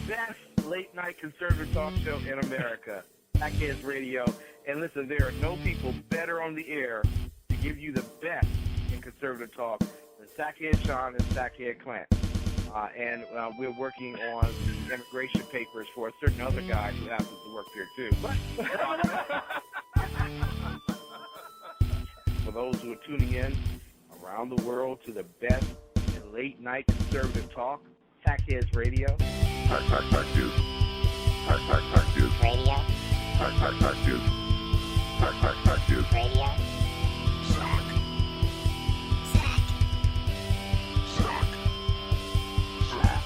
best late-night conservative talk show in America, Sackheads Radio. And listen, there are no people better on the air to give you the best in conservative talk than Sackhead Sean and Sackhead Clint. And we're working on the immigration papers for a certain other guy who happens to work there, too. But for those who are tuning in around the world to the best in late-night conservative talk, Sackheads Radio. Sack News. Sack News. Radio. Sack News. Sack News. Radio. Sack. Sack.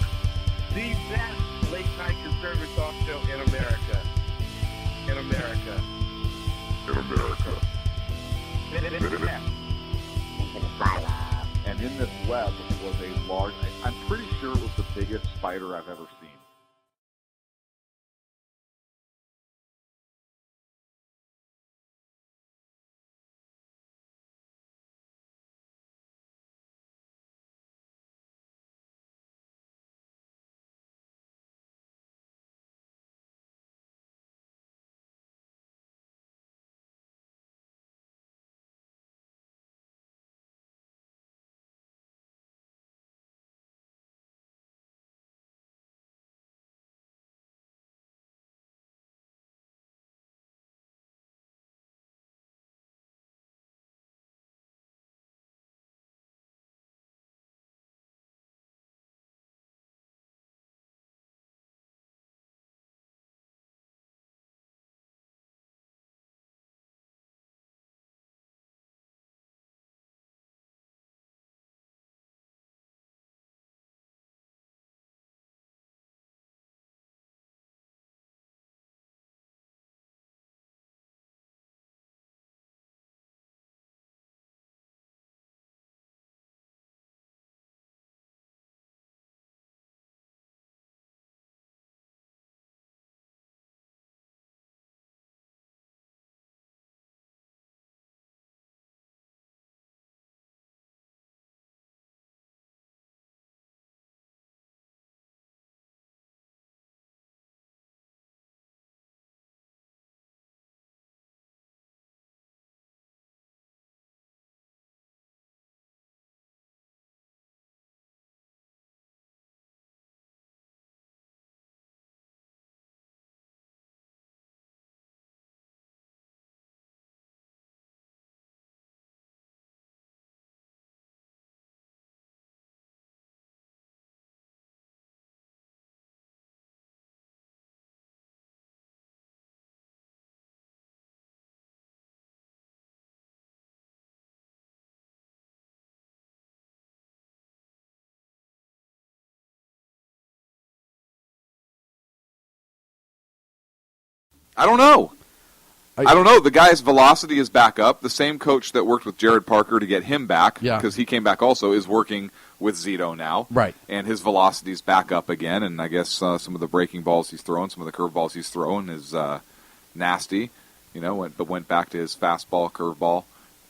The best late-night conservative talk show in America. In America. In America. And in this web was a large, I'm pretty sure it was the biggest spider I've ever seen. I don't know. I don't know. The guy's velocity is back up. The same coach that worked with Jared Parker to get him back, because he came back also, is working with Zito now. Right. And his velocity is back up again, and I guess some of the breaking balls he's throwing, some of the curveballs he's throwing is nasty, but went back to his fastball, curveball,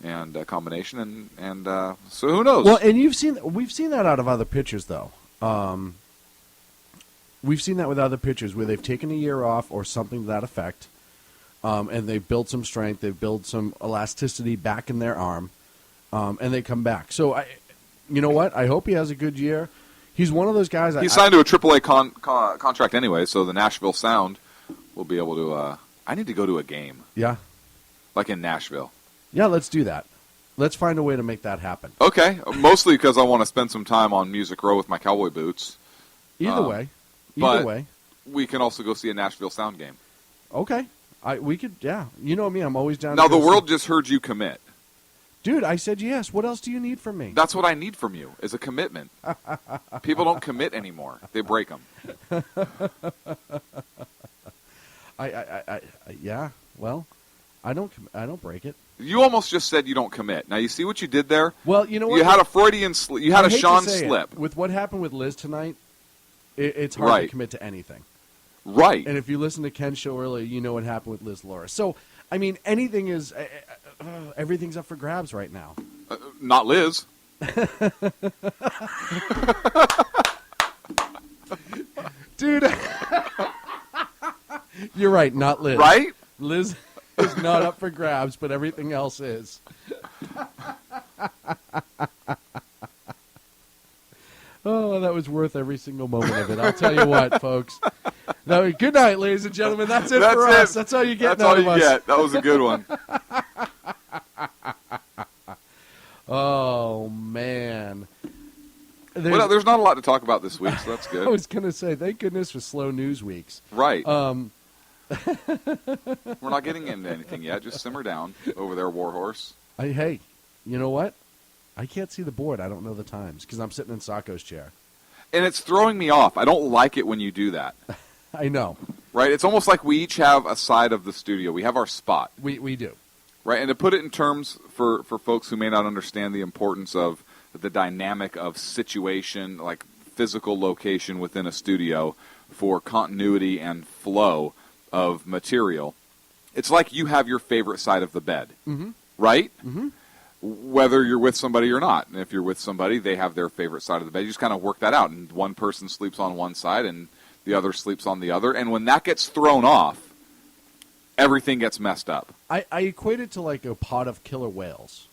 and combination, and so who knows? Well, and we've seen that out of other pitchers, though. We've seen that with other pitchers where they've taken a year off or something to that effect, and they've built some strength, they've built some elasticity back in their arm, and they come back. So, you know what? I hope he has a good year. He's one of those guys. He's signed to a AAA contract anyway, so the Nashville Sound will be able to. I need to go to a game. Yeah. Like in Nashville. Yeah, let's do that. Let's find a way to make that happen. Okay, mostly because I want to spend some time on Music Row with my cowboy boots. Either way. But we can also go see a Nashville Sound game. Okay. We could, yeah. You know me, I'm always down Now, to the world just heard you commit. Dude, I said yes. What else do you need from me? That's what I need from you, is a commitment. People don't commit anymore. They break them. Yeah, well, I don't break it. You almost just said you don't commit. Now, you see what you did there? Well, you know what? You had a Freudian slip. You had a Sean slip. With what happened with Liz tonight, it's hard to commit to anything. Right. And if you listen to Ken's show earlier, you know what happened with Liz Laura. So, I mean, anything is, everything's up for grabs right now. Not Liz. Dude. You're right, not Liz. Right? Liz is not up for grabs, but everything else is. Oh, that was worth every single moment of it. I'll tell you what, folks. No, good night, ladies and gentlemen. That's it for us. That's all you get That's all out of you us. get. That was a good one. Oh, man. Well, there's not a lot to talk about this week, so that's good. I was going to say, thank goodness for slow news weeks. Right. We're not getting into anything yet. Just simmer down over there, Warhorse. Hey, you know what? I can't see the board. I don't know the times because I'm sitting in Sacco's chair. And it's throwing me off. I don't like it when you do that. I know. Right? It's almost like we each have a side of the studio. We have our spot. We do. Right? And to put it in terms for folks who may not understand the importance of the dynamic of situation, like physical location within a studio for continuity and flow of material, it's like you have your favorite side of the bed. Mm-hmm. Right? Mm-hmm. Whether you're with somebody or not. And if you're with somebody, they have their favorite side of the bed. You just kind of work that out. And one person sleeps on one side and the other sleeps on the other. And when that gets thrown off, everything gets messed up. I equate it to like a pod of killer whales.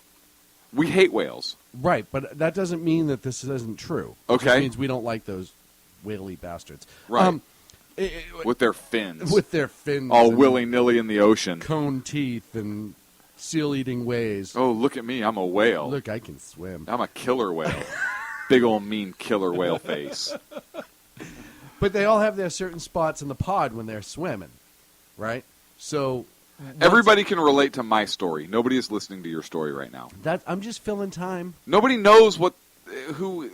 We hate whales. Right, but that doesn't mean that this isn't true. It Okay. just means we don't like those whaley bastards. Right. With their fins. With their fins. All and willy-nilly in the ocean. cone teeth and seal-eating ways. Oh, look at me. I'm a whale. Look, I can swim. I'm a killer whale. Big old mean killer whale face. But they all have their certain spots in the pod when they're swimming, right? So Everybody can relate to my story. Nobody is listening to your story right now. I'm just filling time. Nobody knows who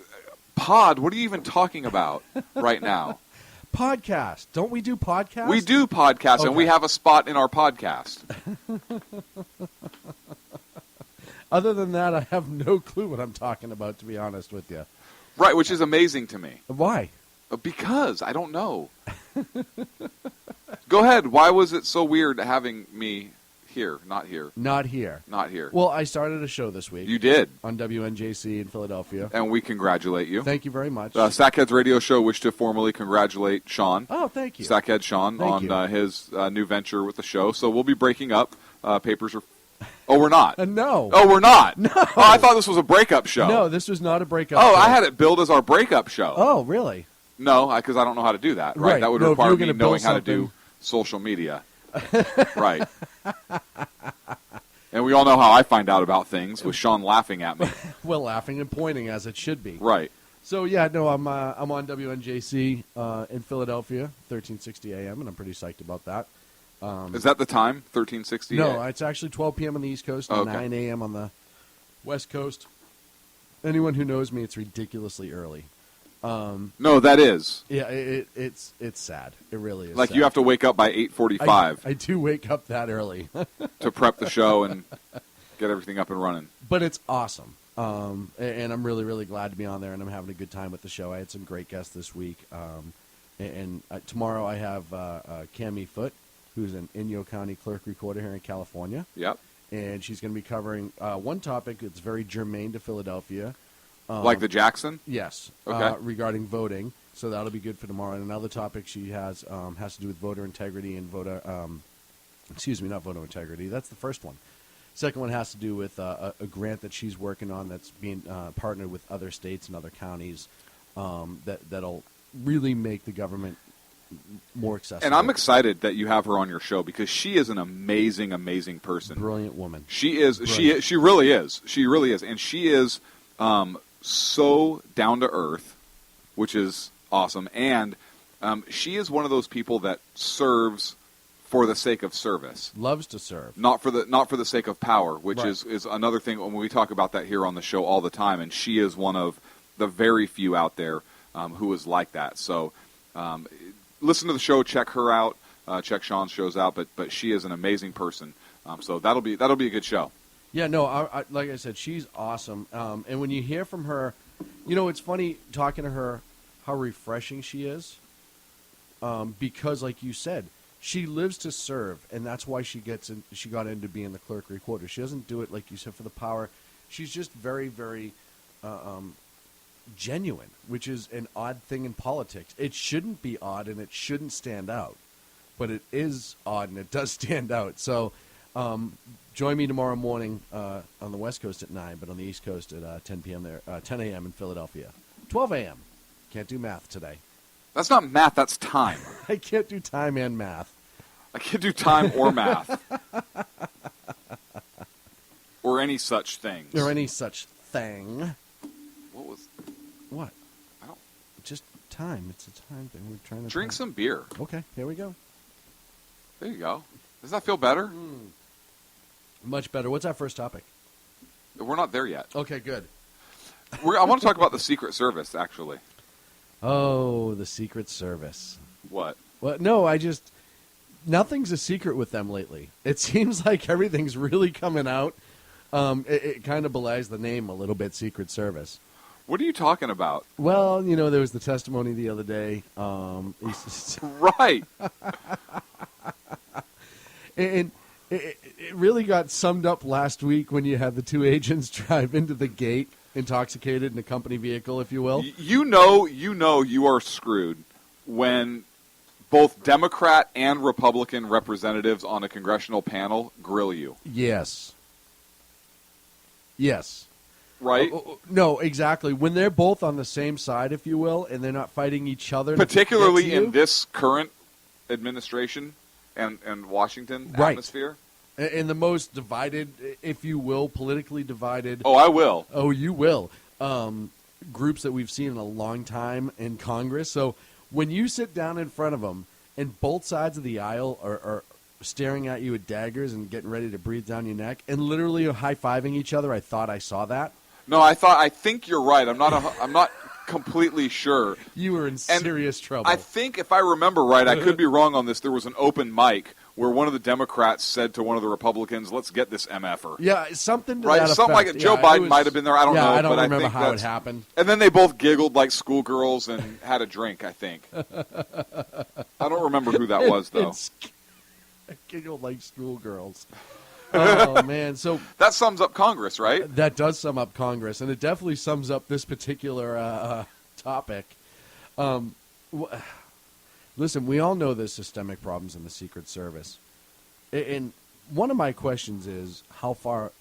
pod. What are you even talking about right now? Podcast. Don't we do podcasts? We do podcasts, and we Okay. have a spot in our podcast. Other than that, I have no clue what I'm talking about, to be honest with you. Right, which is amazing to me. Why? Because I don't know. Go ahead. Why was it so weird having me here, not here, Not here. not here? Well, I started a show this week You did, on WNJC in Philadelphia. and we congratulate you. Thank you very much. Sackhead's radio show wish to formally congratulate Sean. Oh, thank you. Sackhead Sean Thank on you. his new venture with the show. So we'll be breaking up. Papers are. Oh, we're not. No. Oh, we're not. No. Oh, I thought this was a breakup show. No, this was not a breakup. Oh, show. I had it billed as our breakup show. Oh, really? No, because I don't know how to do that. Right. Right. That would No, if you require were me gonna bill knowing how to do something- social media. Right. And we all know how I find out about things with Sean laughing at me. Well, laughing and pointing as it should be. Right. So yeah, no, I'm on WNJC in Philadelphia, 1360 a.m., and I'm pretty psyched about that. Is that the time? 1360? No, it's actually 12 p.m. on the East Coast and Okay. 9 a.m. on the West Coast. Anyone who knows me, it's ridiculously early. No, that is. Yeah, it's sad. It really is. Like sad. you have to wake up by 8:45 I do wake up that early, to prep the show and get everything up and running. but it's awesome. And I'm really, really glad to be on there, and I'm having a good time with the show. I had some great guests this week. And tomorrow I have Cammie Foote, who's an Inyo County clerk recorder here in California. Yep. And she's going to be covering one topic that's very germane to Philadelphia. Like the Jackson? Yes. Okay. Regarding voting. So that'll be good for tomorrow. And another topic she has to do with voter integrity and not voter integrity. That's the first one. Second one has to do with a grant that she's working on that's being partnered with other states and other counties that'll really make the government more accessible. And I'm excited that you have her on your show because she is an amazing, amazing person. Brilliant woman. She is. Brilliant. She really is. She really is, and she is so down to earth, which is awesome. And she is one of those people that serves for the sake of service, Loves to serve. not for the sake of power, which Right. is another thing when we talk about that here on the show all the time. And she is one of the very few out there who is like that. So. Listen to the show, check her out, check Sean's shows out, but she is an amazing person. So that'll be a good show. Yeah, no, I like I said, she's awesome. And when you hear from her, it's funny talking to her how refreshing she is. Because, like you said, she lives to serve, and that's why she got into being the clerk recorder. She doesn't do it, like you said, for the power. She's just very, very genuine, which is an odd thing in politics. It shouldn't be odd, and it shouldn't stand out. but it is odd and it does stand out. So join me tomorrow morning on the West Coast at 9, but on the East Coast at 10 p.m. there, 10 a.m. in Philadelphia. 12 a.m. Can't do math today. That's not math, that's time. I can't do time and math. I can't do time or math. Or any such things. Or any such thing. What? I don't... Just time. It's a time thing. We're trying to Drink some beer. Okay, here we go. There you go. Does that feel better? Much better. What's our first topic? We're not there yet. Okay, good. I want to talk about the Secret Service, actually. Oh, the Secret Service. What? Well, no, nothing's a secret with them lately. It seems like everything's really coming out. It kind of belies the name a little bit, Secret Service. What are you talking about? Well, there was the testimony the other day. Right. And it really got summed up last week when you had the two agents drive into the gate, intoxicated in a company vehicle, if you will. You know you are screwed when both Democrat and Republican representatives on a congressional panel grill you. Yes. Right? No, exactly. When they're both on the same side, if you will, and they're not fighting each other. Particularly in this current administration and Washington atmosphere. In the most divided, if you will, politically divided. Oh, I will. Oh, you will. Groups that we've seen in a long time in Congress. So when you sit down in front of them and both sides of the aisle are staring at you with daggers and getting ready to breathe down your neck and literally high-fiving each other, I thought I saw that. No, I think you're right. I'm not completely sure. You were in serious trouble. I think, if I remember right, I could be wrong on this, there was an open mic where one of the Democrats said to one of the Republicans, "Let's get this MFer." Yeah, something to right? that Something effect. like it. Joe Biden might have been there. I don't know. I don't but remember I think how it happened. And then they both giggled like schoolgirls and had a drink, I think. I don't remember who that was, though. Giggled like schoolgirls. Oh, man. So that sums up Congress, right? That does sum up Congress, and it definitely sums up this particular topic. Listen, we all know there's systemic problems in the Secret Service. And one of my questions is, how far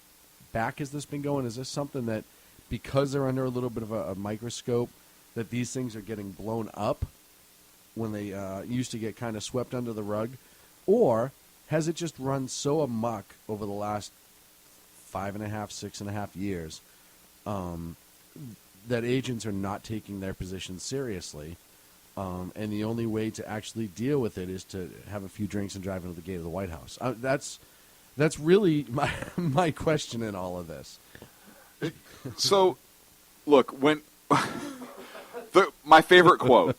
back has this been going? Is this something that, because they're under a little bit of a microscope, that these things are getting blown up when they used to get kind of swept under the rug? Or has it just run so amok over the last 5.5, 6.5 years that agents are not taking their positions seriously, and the only way to actually deal with it is to have a few drinks and drive into the gate of the White House? That's really my question in all of this. So, look, when my favorite quote,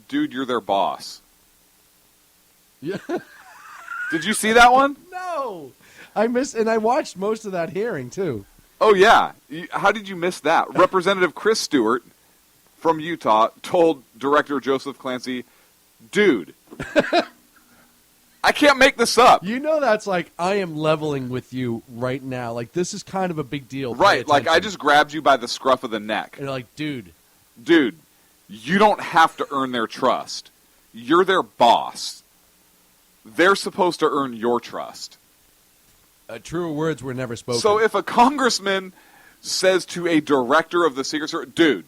dude, you're their boss. Yeah. Did you see that one? No. And I watched most of that hearing, too. Oh, yeah. How did you miss that? Representative Chris Stewart from Utah told Director Joseph Clancy, dude, I can't make this up. That's like, I am leveling with you right now. Like, this is kind of a big deal. Right, like I just grabbed you by the scruff of the neck. And you're like, dude, you don't have to earn their trust. You're their boss. They're supposed to earn your trust. Truer words were never spoken. So if a congressman says to a director of the Secret Service, dude.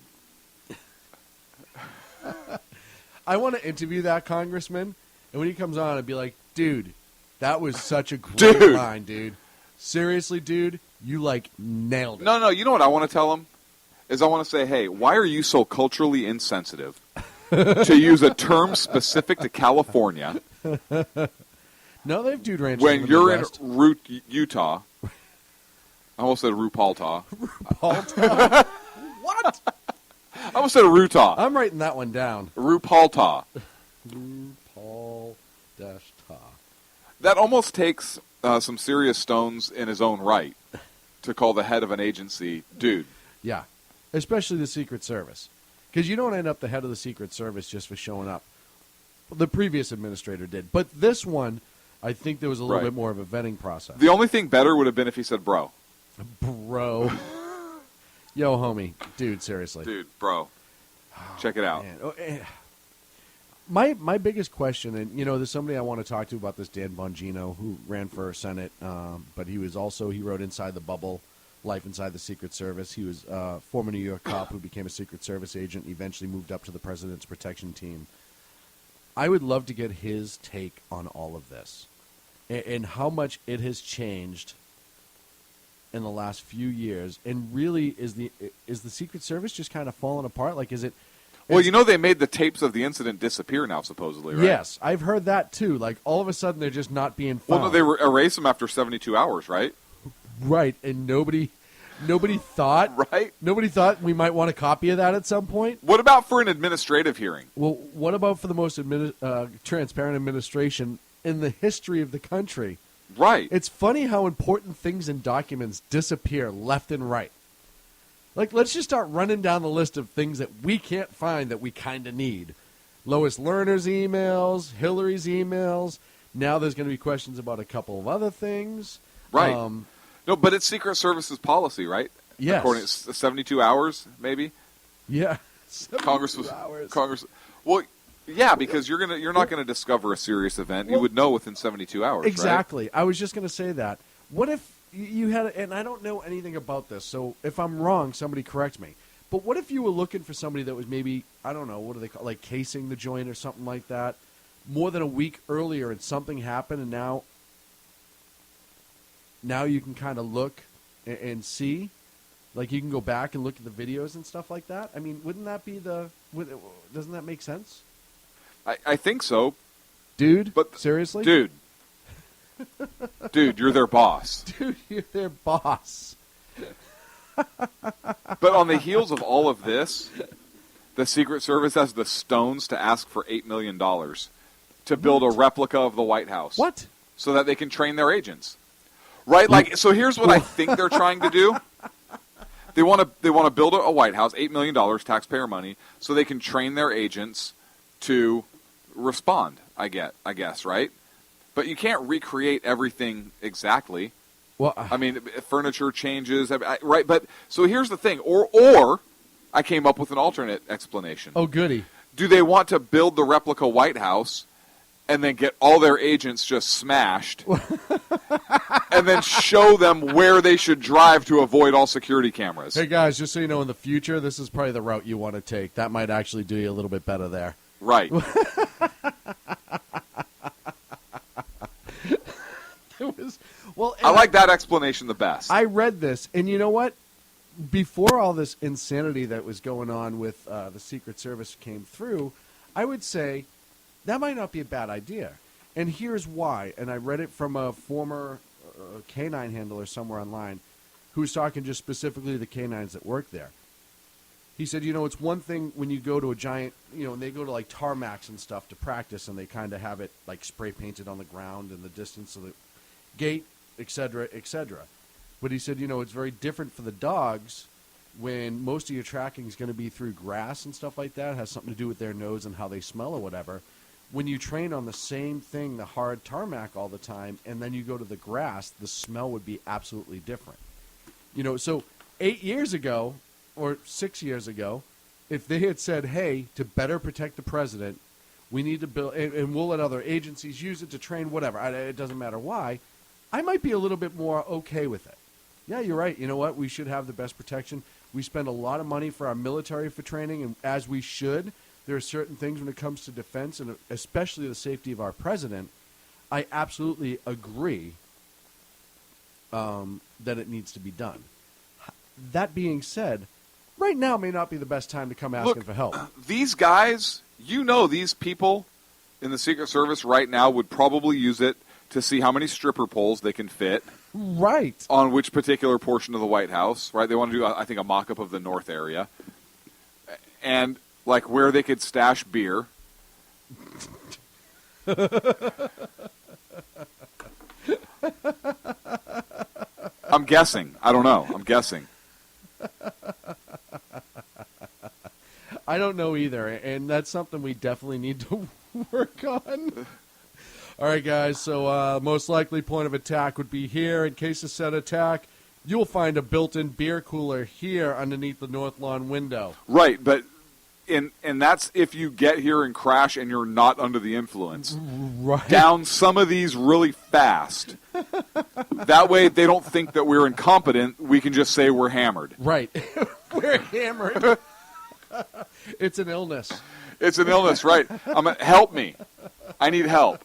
I want to interview that congressman, and when he comes on, I'd be like, dude, that was such a great line, dude. Seriously, dude, you, nailed it. No, you know what I want to tell him? Is I want to say, hey, why are you so culturally insensitive to use a term specific to California? No, they have dude ranches when in the you're Midwest. in Utah. I almost said RuPaul-taw. RuPaul-taw? What? I almost said Rutaw. I'm writing that one down. RuPaul-taw. RuPaul-taw. That almost takes some serious stones in his own right to call the head of an agency dude. Yeah, especially the Secret Service. Because you don't end up the head of the Secret Service just for showing up. The previous administrator did. But this one, I think there was a little bit more of a vetting process. The only thing better would have been if he said bro. Bro. Yo, homie. Dude, seriously. Dude, bro. Check it out. Oh, My biggest question, and there's somebody I want to talk to about this, Dan Bongino, who ran for Senate, but he wrote Inside the Bubble, Life Inside the Secret Service. He was a former New York cop who became a Secret Service agent and eventually moved up to the President's Protection Team. I would love to get his take on all of this and how much it has changed in the last few years. And really, is the Secret Service just kind of falling apart? Like, is it? Well, they made the tapes of the incident disappear now, supposedly, right? Yes, I've heard that too. Like, all of a sudden, they're just not being found. Well, no, they erased them after 72 hours, right? Right, and nobody thought right? Nobody thought we might want a copy of that at some point. What about for an administrative hearing? Well, what about for the most transparent administration in the history of the country? Right. It's funny how important things and documents disappear left and right. Like, let's just start running down the list of things that we can't find that we kind of need. Lois Lerner's emails, Hillary's emails. Now there's going to be questions about a couple of other things. Right. No, but it's Secret Service's policy, right? Yes. According to 72 hours, maybe. Yeah. Congress 72 hours. Congress. Well, yeah, because you're not gonna discover a serious event. You would know within 72 hours. Exactly. Right? I was just going to say that. What if you had, and I don't know anything about this, so if I'm wrong, somebody correct me. But what if you were looking for somebody that was maybe, I don't know, what do they call, like casing the joint or something like that, more than a week earlier, and something happened, and now you can kind of look and see, like you can go back and look at the videos and stuff like that. I mean, wouldn't that be doesn't that make sense? I think so, dude. But seriously, dude, you're their boss. Dude, you're their boss. But on the heels of all of this, the Secret Service has the stones to ask for $8 million to build a replica of the White House. What? So that they can train their agents. Right? Like, so here's what I think they're trying to do. They want to build a White House, $8 million, taxpayer money, so they can train their agents to respond, I guess, right? But you can't recreate everything exactly. Well, I mean, furniture changes, right? But so here's the thing, or I came up with an alternate explanation. Oh, goody. Do they want to build the replica White House and then get all their agents just smashed and then show them where they should drive to avoid all security cameras? Hey, guys, just so you know, in the future, this is probably the route you want to take. That might actually do you a little bit better there. Right. I like that explanation the best. I read this, and you know what? Before all this insanity that was going on with the Secret Service came through, I would say that might not be a bad idea. And here's why. And I read it from a former canine handler somewhere online who was talking just specifically to the canines that work there. He said, it's one thing when you go to a giant, and they go to like tarmacs and stuff to practice, and they kind of have it like spray painted on the ground and the distance of the gate, et cetera, et cetera. But he said, it's very different for the dogs when most of your tracking is going to be through grass and stuff like that. It has something to do with their nose and how they smell or whatever. When you train on the same thing, the hard tarmac all the time, and then you go to the grass, the smell would be absolutely different. So 8 years ago or 6 years ago, if they had said, hey, to better protect the president, we need to build, and we'll let other agencies use it to train whatever, it doesn't matter why, I might be a little bit more okay with it. Yeah, you're right. You know what? We should have the best protection. We spend a lot of money for our military for training, and as we should, there are certain things when it comes to defense, and especially the safety of our president. I absolutely agree that it needs to be done. That being said, right now may not be the best time to come asking for help. These guys, these people in the Secret Service right now would probably use it to see how many stripper poles they can fit. Right. On which particular portion of the White House, right? They want to do, I think, a mock-up of the north area. And, like, where they could stash beer. I'm guessing. I don't know. I'm guessing. I don't know either, and that's something we definitely need to work on. All right, guys, so most likely point of attack would be here. In case of said attack, you'll find a built-in beer cooler here underneath the north lawn window. Right, but and that's if you get here and crash and you're not under the influence. Right. Down some of these really fast. That way, they don't think that we're incompetent. We can just say we're hammered. Right. We're hammered. It's an illness. It's an illness, right? Help me. I need help.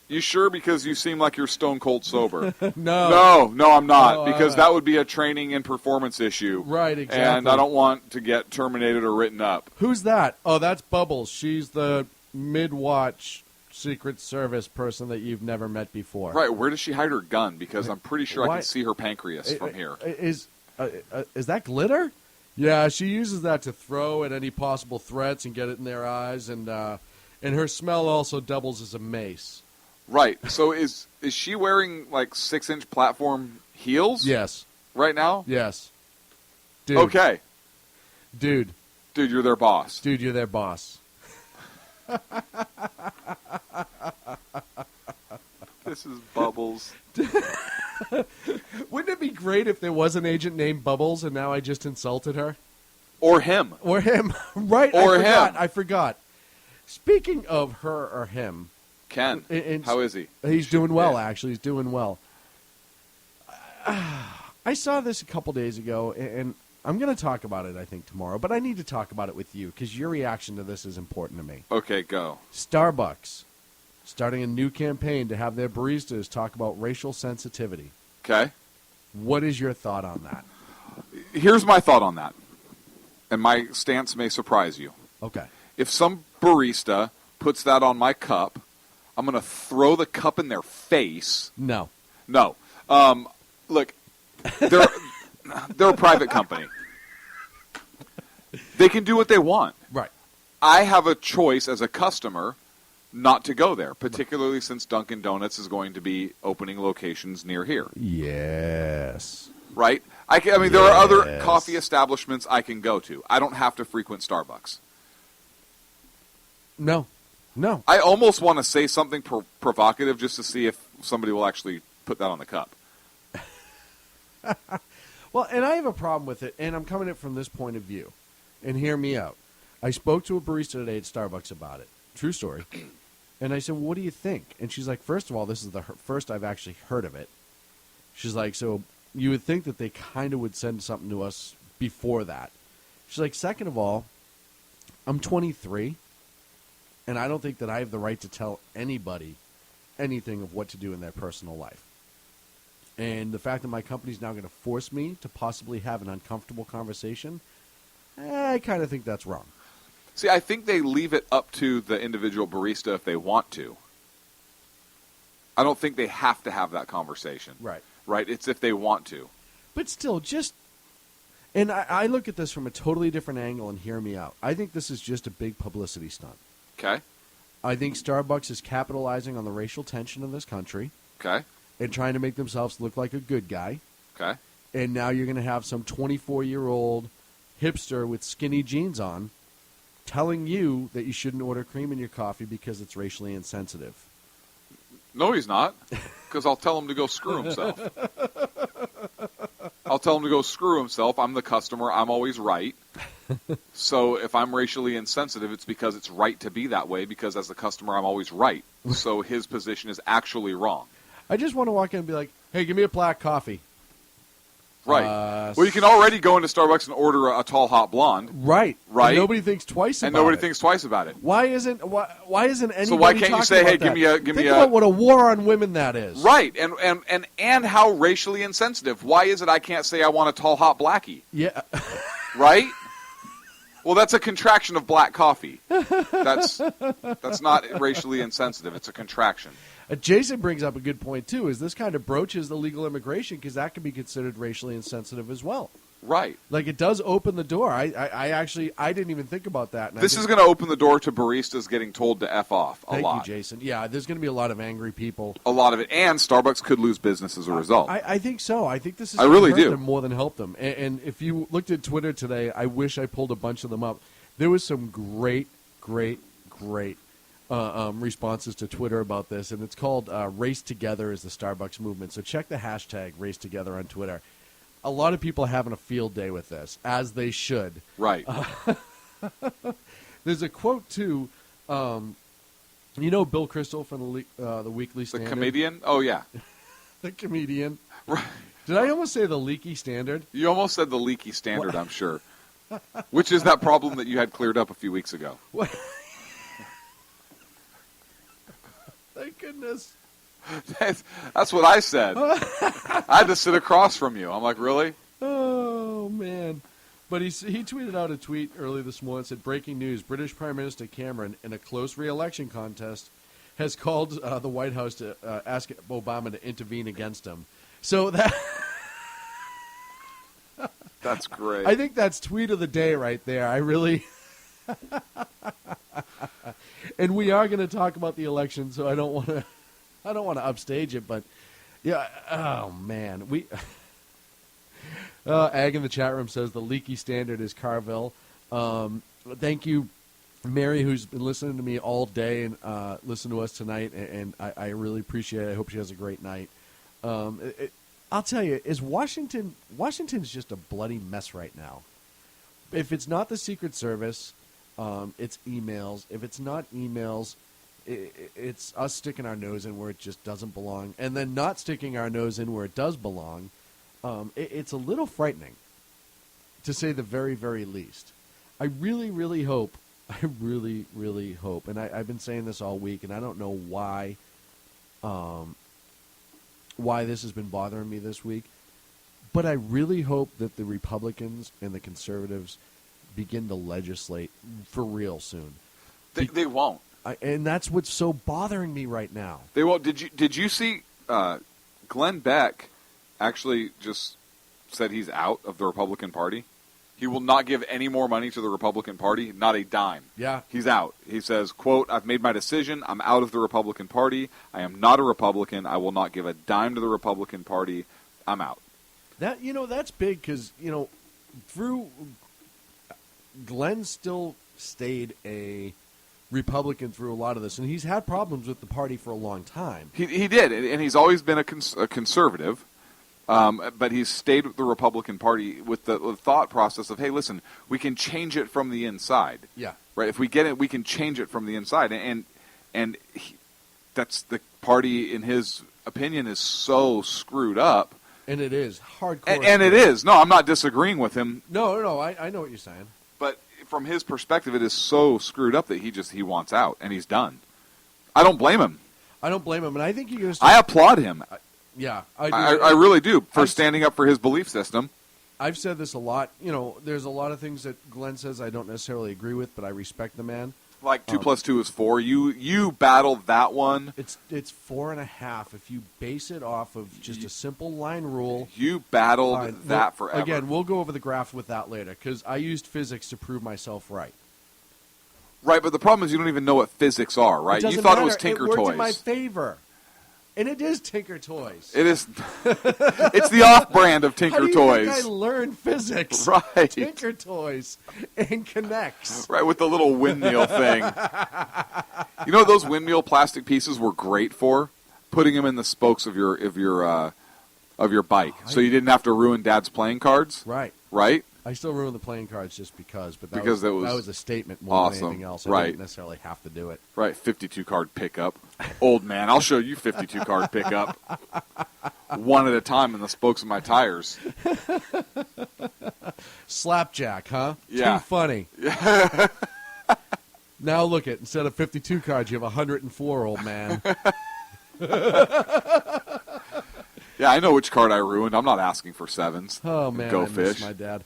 You sure? Because you seem like you're stone cold sober. No, I'm not. No, because that would be a training and performance issue. Right, exactly. And I don't want to get terminated or written up. Who's that? Oh, that's Bubbles. She's the mid-watch Secret Service person that you've never met before. Right. Where does she hide her gun? Because I'm pretty sure Why? I can see her pancreas from here. Is that glitter? Yeah, she uses that to throw at any possible threats and get it in their eyes, and her smell also doubles as a mace. Right. So is she wearing like 6-inch platform heels? Yes. Right now? Yes. Dude. Okay. Dude, you're their boss. Dude, you're their boss. This is Bubbles. Wouldn't it be great if there was an agent named Bubbles and now I just insulted her? Or him. Or him. Right. Or him. I forgot. Speaking of her or him. Ken, how is he? He's doing well, actually. He's doing well. I saw this a couple days ago, and I'm going to talk about it, I think, tomorrow. But I need to talk about it with you, because your reaction to this is important to me. Okay, go. Starbucks starting a new campaign to have their baristas talk about racial sensitivity. Okay. What is your thought on that? Here's my thought on that. And my stance may surprise you. Okay. If some barista puts that on my cup, I'm going to throw the cup in their face. No. Look, they're a private company. They can do what they want. Right. I have a choice as a customer not to go there, particularly since Dunkin' Donuts is going to be opening locations near here. Yes. Right? There are other coffee establishments I can go to. I don't have to frequent Starbucks. No. I almost want to say something provocative just to see if somebody will actually put that on the cup. Well, and I have a problem with it, and I'm coming at it from this point of view. And hear me out. I spoke to a barista today at Starbucks about it. True story. And I said, well, what do you think? And she's like, first of all, this is the first I've actually heard of it. She's like, so you would think that they kind of would send something to us before that. She's like, second of all, I'm 23, and I don't think that I have the right to tell anybody anything of what to do in their personal life. And the fact that my company's now going to force me to possibly have an uncomfortable conversation, I kind of think that's wrong. See, I think they leave it up to the individual barista if they want to. I don't think they have to have that conversation. Right. Right? It's if they want to. But still, just... And I look at this from a totally different angle, and hear me out. I think this is just a big publicity stunt. Okay. I think Starbucks is capitalizing on the racial tension in this country. Okay. And trying to make themselves look like a good guy. Okay. And now you're going to have some 24-year-old hipster with skinny jeans on telling you that you shouldn't order cream in your coffee because it's racially insensitive. No, he's not, because I'll tell him to go screw himself. I'll tell him to go screw himself. I'm the customer. I'm always right. So if I'm racially insensitive, it's because it's right to be that way, because as the customer, I'm always right. So his position is actually wrong. I just want to walk in and be like, hey, give me a black coffee. Right. Well, you can already go into Starbucks and order a tall, hot blonde. Right. Right. And nobody thinks twice about it. And nobody thinks twice about it. Why isn't anybody So why can't you say, hey, give me a... Think about what a war on women that is. Right. And how racially insensitive. Why is it I can't say I want a tall, hot blackie? Yeah. Right? Well, that's a contraction of black coffee. That's not racially insensitive. It's a contraction. Jason brings up a good point, too, is this kind of broaches the legal immigration because that can be considered racially insensitive as well. Right. Like, it does open the door. I didn't even think about that. This is going to open the door to baristas getting told to F off a lot. Thank you, Jason. Yeah, there's going to be a lot of angry people. A lot of it. And Starbucks could lose business as a result. I think so. I think this is I really hurt do. them more than help them. And if you looked at Twitter today, I wish I pulled a bunch of them up. There was some great responses to Twitter about this, and it's called Race Together is the Starbucks movement. So check the hashtag Race Together on Twitter. A lot of people are having a field day with this, as they should. Right. There's a quote too. Bill Crystal from the Weekly The Standard, comedian? Oh, yeah. the comedian. Right. Did I almost say the Leaky Standard? You almost said the leaky standard, I'm sure. Which is that problem that you had cleared up a few weeks ago. What? Thank goodness. That's what I said. I had to sit across from you. I'm like, really? Oh, man. But he tweeted out a tweet early this morning, said, breaking news, British Prime Minister Cameron, in a close re-election contest, has called the White House to ask Obama to intervene against him. So that... That's great. I think that's tweet of the day right there. I really... And we are going to talk about the election, so I don't want to upstage it, but yeah, oh man, Ag in the chat room says the Leaky Standard is Carville. Thank you, Mary, who's been listening to me all day and listened to us tonight, and I really appreciate it. I hope she has a great night. I'll tell you, Washington's just a bloody mess right now. If it's not the Secret Service, it's emails. If it's not emails, it's us sticking our nose in where it just doesn't belong, and then not sticking our nose in where it does belong. It's a little frightening, to say the very, very least. I really, really hope, and I've been saying this all week, and I don't know why this has been bothering me this week, but I really hope that the Republicans and the conservatives begin to legislate for real soon. They won't. And that's what's so bothering me right now. They won't. Did you see Glenn Beck actually just said he's out of the Republican Party? He will not give any more money to the Republican Party, not a dime. Yeah. He's out. He says, quote, I've made my decision. I'm out of the Republican Party. I am not a Republican. I will not give a dime to the Republican Party. I'm out. That's big because, through Glenn still stayed a Republican through a lot of this, and he's had problems with the party for a long time. He did, and he's always been a conservative. But he's stayed with the Republican Party with the thought process of, hey, listen, we can change it from the inside. Yeah. Right? If we get it, we can change it from the inside. And that's the party, in his opinion, is so screwed up. And it is hardcore. And it is. No, I'm not disagreeing with him. No, I know what you're saying. But from his perspective, it is so screwed up that he wants out, and he's done. I don't blame him. And I think you're going to I applaud him. Yeah, I really do for standing up for his belief system. I've said this a lot. There's a lot of things that Glenn says I don't necessarily agree with, but I respect the man. Like 2 + 2 is 4. You battled that one. It's 4.5 if you base it off of just a simple line rule. You battled that forever. Again, we'll go over the graph with that later because I used physics to prove myself right. Right, but the problem is you don't even know what physics are, right? You thought it was Tinker Toys. It worked Toys. in my favor. And it is Tinker Toys. It is. It's the off-brand of Tinker How do you Toys. think I learned physics? Right. Tinker Toys and Connects. Right, with the little windmill thing. Those windmill plastic pieces were great for putting them in the spokes of your bike, so you didn't have to ruin Dad's playing cards. Right. Right. I still ruin the playing cards just because, but that was a statement more than anything else. I didn't necessarily have to do it. Right, 52 card pickup. Old man, I'll show you 52 card pickup. One at a time in the spokes of my tires. Slapjack, huh? Yeah. Too funny. Yeah. Now look it. Instead of 52 cards, you have 104, old man. Yeah, I know which card I ruined. I'm not asking for sevens. Oh, man, Go I fish. miss my dad.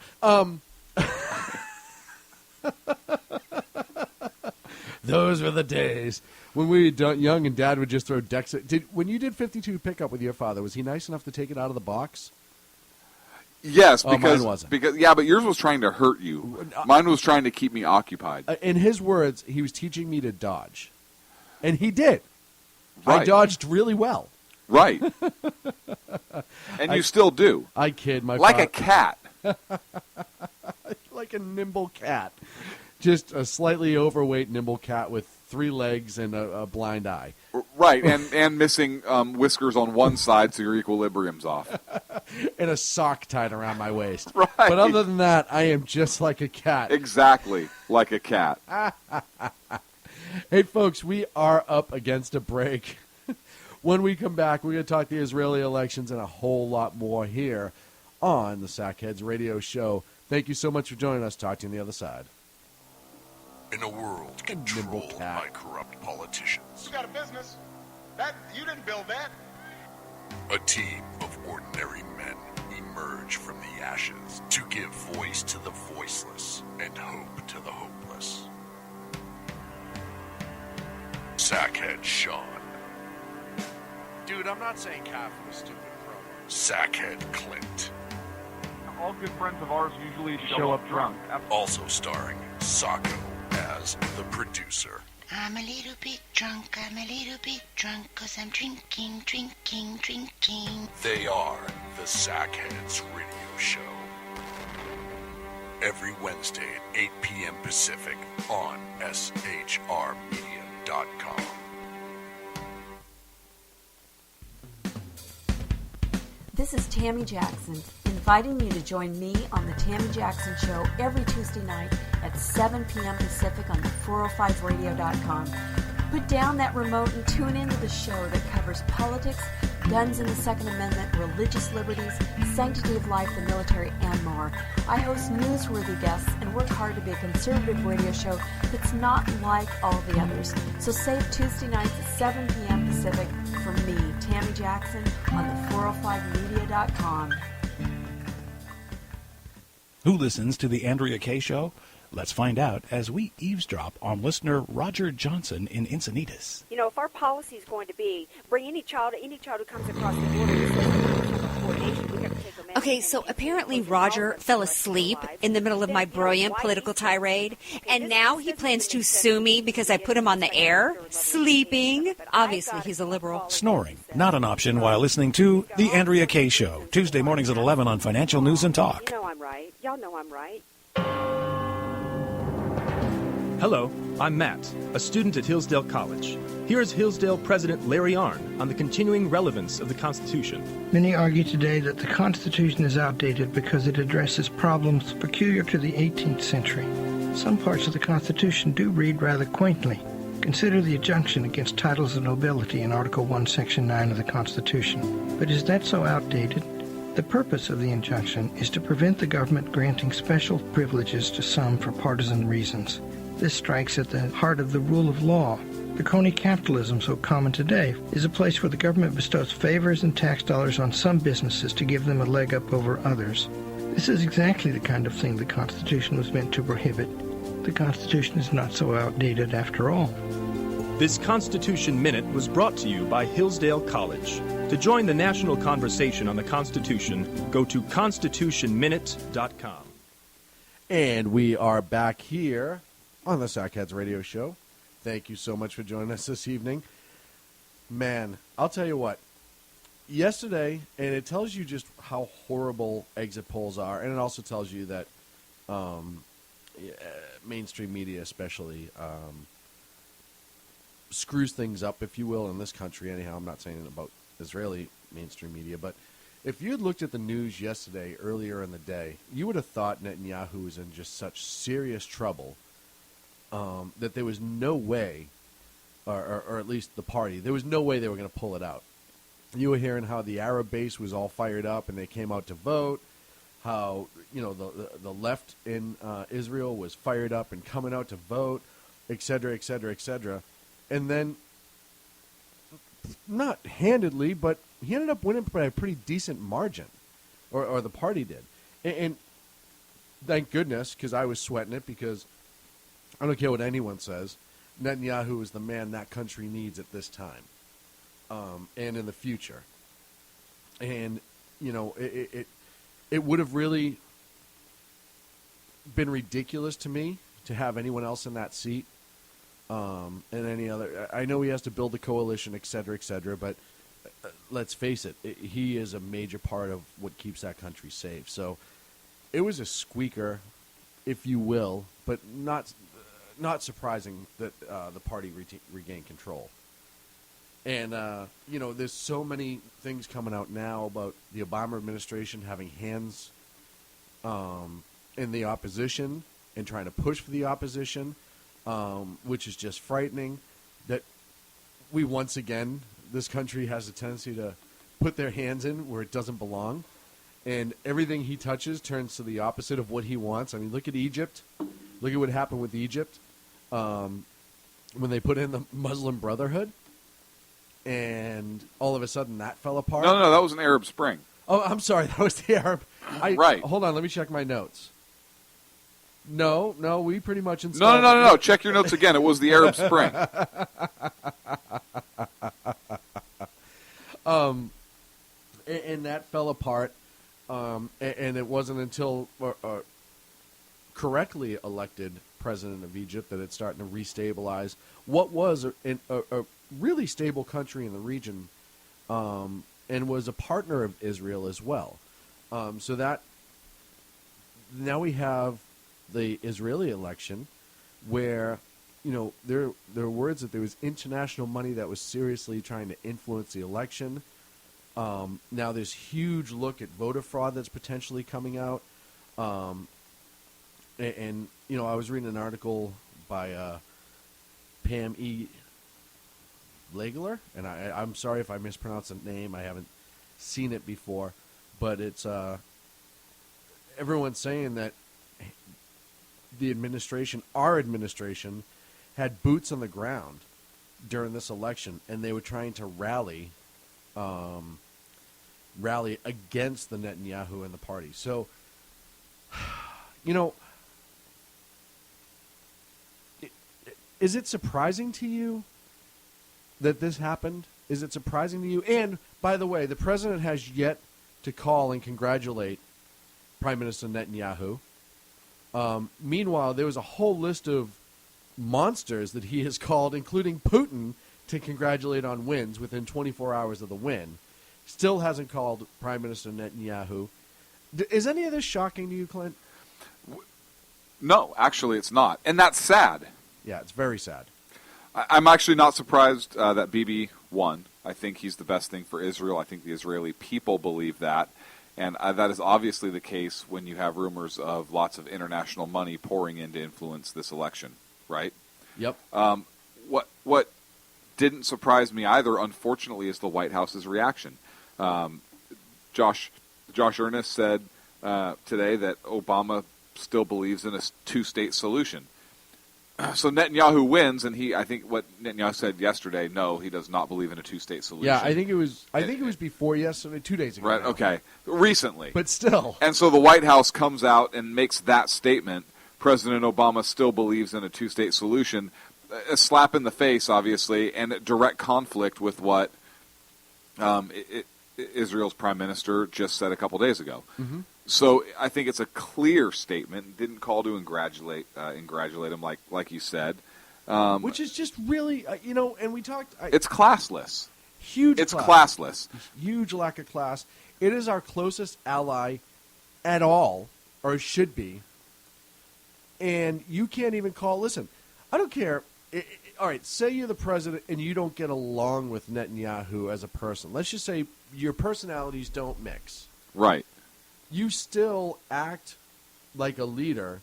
Those were the days when we were young and Dad would just throw decks. When you did 52 pickup with your father, was he nice enough to take it out of the box? Yes, because mine wasn't. But yours was trying to hurt you. Mine was trying to keep me occupied. In his words, he was teaching me to dodge, and he did. Right. I dodged really well. Right. And you still do. I kid. Like a cat. Like a nimble cat. Just a slightly overweight nimble cat with 3 legs and a blind eye. Right, and missing whiskers on one side, so your equilibrium's off. And a sock tied around my waist. Right. But other than that, I am just like a cat. Exactly, like a cat. Hey, folks, we are up against a break. When we come back, we're going to talk the Israeli elections and a whole lot more here on the Sackheads Radio Show. Thank you so much for joining us. Talk to you on the other side. In a world controlled by corrupt politicians, You got a business. That you didn't build that. a team of ordinary men emerge from the ashes to give voice to the voiceless and hope to the hopeless. Sackhead Sean, Dude, I'm not saying calf was stupid, bro. Sackhead Clint, All good friends of ours usually show up drunk. also starring Sacco as the producer. I'm a little bit drunk, 'cause I'm drinking. They are the Sackheads Radio Show. Every Wednesday at 8 p.m. Pacific on shrmedia.com. This is Tammy Jackson, inviting you to join me on the Tammy Jackson Show every Tuesday night at 7 p.m. Pacific on the 405radio.com. Put down that remote and tune into the show that covers politics, guns and the Second Amendment, religious liberties, sanctity of life, the military, and more. I host newsworthy guests and work hard to be a conservative radio show that's not like all the others. So save Tuesday nights at 7 p.m. Pacific for me, Tammy Jackson, on the 405media.com. Who listens to the Andrea Kaye Show? Let's find out as we eavesdrop on listener Roger Johnson in Encinitas. You know, if our policy is going to be bring any child who comes across the border who says coordination, we have to take them in. Okay, so apparently Roger fell asleep in the middle of my brilliant political tirade, and now he plans to sue me because I put him on the air, sleeping. Obviously, he's a liberal. Snoring, not an option while listening to the Andrea Kaye Show, Tuesday mornings at 11 on Financial News and Talk. You know I'm right. Y'all know I'm right. Hello, I'm Matt, a student at Hillsdale College. Here is Hillsdale President Larry Arnn on the continuing relevance of the Constitution. Many argue today that the Constitution is outdated because it addresses problems peculiar to the 18th century. Some parts of the Constitution do read rather quaintly. Consider the injunction against titles of nobility in Article 1, Section 9 of the Constitution. But is that so outdated? The purpose of the injunction is to prevent the government granting special privileges to some for partisan reasons. This strikes at the heart of the rule of law. The crony capitalism so common today is a place where the government bestows favors and tax dollars on some businesses to give them a leg up over others. This is exactly the kind of thing the Constitution was meant to prohibit. The Constitution is not so outdated after all. This Constitution Minute was brought to you by Hillsdale College. To join the national conversation on the Constitution, go to constitutionminute.com. And we are back here on the Sackheads Radio Show. Thank you so much for joining us this evening. Man, I'll tell you what. Yesterday, and it tells you just how horrible exit polls are, and it also tells you that mainstream media especially screws things up, if you will, in this country. Anyhow, I'm not saying it about Israeli mainstream media, but if you had looked at the news yesterday, earlier in the day, you would have thought Netanyahu was in just such serious trouble that there was no way, or at least the party, there was no way they were going to pull it out. You were hearing how the Arab base was all fired up and they came out to vote, how the left in Israel was fired up and coming out to vote, et cetera, et cetera, et cetera. And then, not handedly, but he ended up winning by a pretty decent margin, or the party did. And thank goodness, because I was sweating it, because I don't care what anyone says, Netanyahu is the man that country needs at this time, and in the future. And, it would have really been ridiculous to me to have anyone else in that seat, and any other. I know he has to build a coalition, et cetera, but let's face it, he is a major part of what keeps that country safe. So it was a squeaker, if you will, but not not surprising that the party regained control. And, there's so many things coming out now about the Obama administration having hands in the opposition and trying to push for the opposition, which is just frightening. That we once again, this country has a tendency to put their hands in where it doesn't belong. And everything he touches turns to the opposite of what he wants. I mean, look at Egypt. Look at what happened with Egypt when they put in the Muslim Brotherhood. And all of a sudden that fell apart. No, that was an Arab Spring. Oh, I'm sorry. That was the Arab. Right. Hold on. Let me check my notes. No, we pretty much installed. No. Check your notes again. It was the Arab Spring. And that fell apart. And it wasn't until correctly elected president of Egypt that it's starting to restabilize what was a really stable country in the region, and was a partner of Israel as well. So that now we have the Israeli election, where there are words that there was international money that was seriously trying to influence the election. Now there's huge look at voter fraud that's potentially coming out. And I was reading an article by Pam E. Legler, and I'm sorry if I mispronounce the name. I haven't seen it before, but it's everyone's saying that the administration, our administration, had boots on the ground during this election, and they were trying to rally against the Netanyahu and the party. So, is it surprising to you that this happened? Is it surprising to you? And, by the way, the president has yet to call and congratulate Prime Minister Netanyahu. Meanwhile, there was a whole list of monsters that he has called, including Putin, to congratulate on wins within 24 hours of the win. Still hasn't called Prime Minister Netanyahu. Is any of this shocking to you, Clint? No, actually it's not. And that's sad. Yeah, it's very sad. I'm actually not surprised that Bibi won. I think he's the best thing for Israel. I think the Israeli people believe that. And that is obviously the case when you have rumors of lots of international money pouring in to influence this election, right? Yep. What didn't surprise me either, unfortunately, is the White House's reaction. Josh Earnest said today that Obama still believes in a two-state solution. So Netanyahu wins, and I think what Netanyahu said yesterday, no, he does not believe in a two-state solution. Yeah, I think it was before yesterday, 2 days ago. Right, now. okay. Recently. But still. And so the White House comes out and makes that statement. President Obama still believes in a two-state solution. A slap in the face, obviously, and a direct conflict with what Israel's prime minister just said a couple days ago. Mm-hmm. So I think it's a clear statement. Didn't call to congratulate him like you said, which is just really and we talked. It's classless. Huge. It's classless. Huge lack of class. It is our closest ally at all, or it should be. And you can't even call. Listen, I don't care. All right, say you're the president and you don't get along with Netanyahu as a person. Let's just say your personalities don't mix. Right. You still act like a leader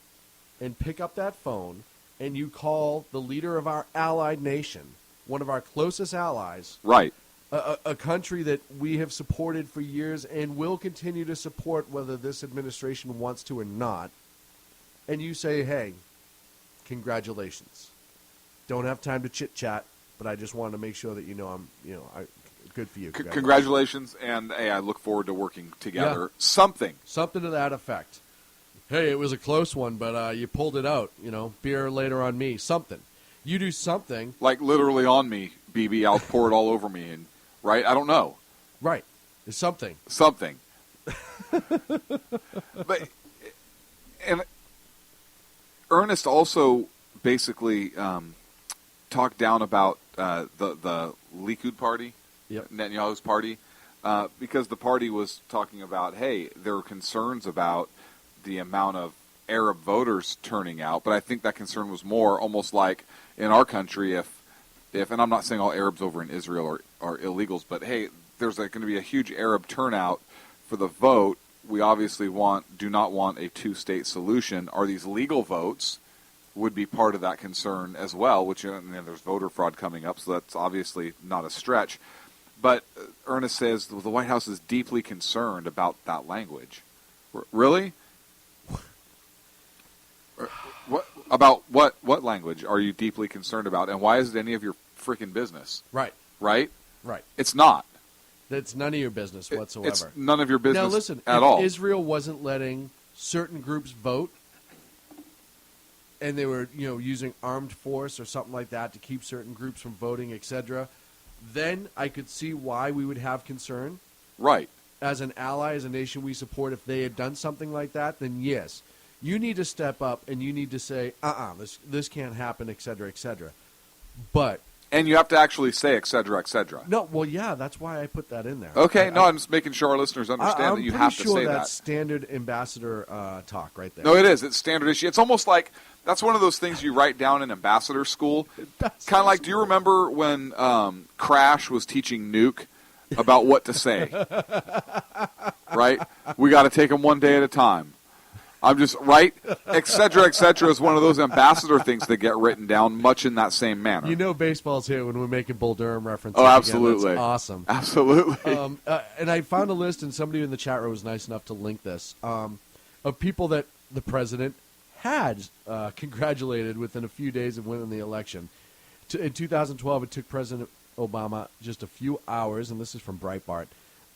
and pick up that phone and you call the leader of our allied nation, one of our closest allies, right, a country that we have supported for years and will continue to support whether this administration wants to or not, and you say, hey, congratulations. Don't have time to chit-chat, but I just wanted to make sure that good for you. Congratulations, and hey, I look forward to working together. Yeah. Something to that effect. Hey, it was a close one, but you pulled it out. Beer later on me. Something. You do something. Like literally on me, BB. I'll pour it all over me, and right? I don't know. Right. It's something. Something. But and Ernest also basically talked down about the Likud party. Yep. Netanyahu's party, because the party was talking about, hey, there are concerns about the amount of Arab voters turning out, but I think that concern was more almost like in our country if and I'm not saying all Arabs over in Israel are illegals, but hey, there's going to be a huge Arab turnout for the vote. We obviously do not want a two-state solution. Are these legal votes would be part of that concern as well, which and there's voter fraud coming up, so that's obviously not a stretch. But Ernest says the White House is deeply concerned about that language. Really? What about what language are you deeply concerned about, and why is it any of your freaking business? Right. Right? Right. It's not. It's none of your business whatsoever. It's none of your business now, listen, at if all. Israel wasn't letting certain groups vote, and they were, using armed force or something like that to keep certain groups from voting, etc., then I could see why we would have concern. Right. As an ally, as a nation we support, if they had done something like that, then yes, you need to step up and you need to say, this can't happen, etc., etc. But and you have to actually say, etc., etc. No, well, yeah, that's why I put that in there. Okay, I'm just making sure our listeners understand that you have to say that. I'm pretty sure that's standard ambassador talk right there. No, it is. It's standard issue. It's almost like that's one of those things you write down in ambassador school. Kind of like, do you remember when Crash was teaching Nuke about what to say? Right? We got to take them one day at a time. I'm just, right? Et cetera, is one of those ambassador things that get written down much in that same manner. Baseball's here when we're making Bull Durham references. Oh, absolutely. Again. That's awesome. Absolutely. And I found a list, and somebody in the chat room was nice enough to link this, of people that the president had congratulated within a few days of winning the election. In 2012, it took President Obama just a few hours, and this is from Breitbart,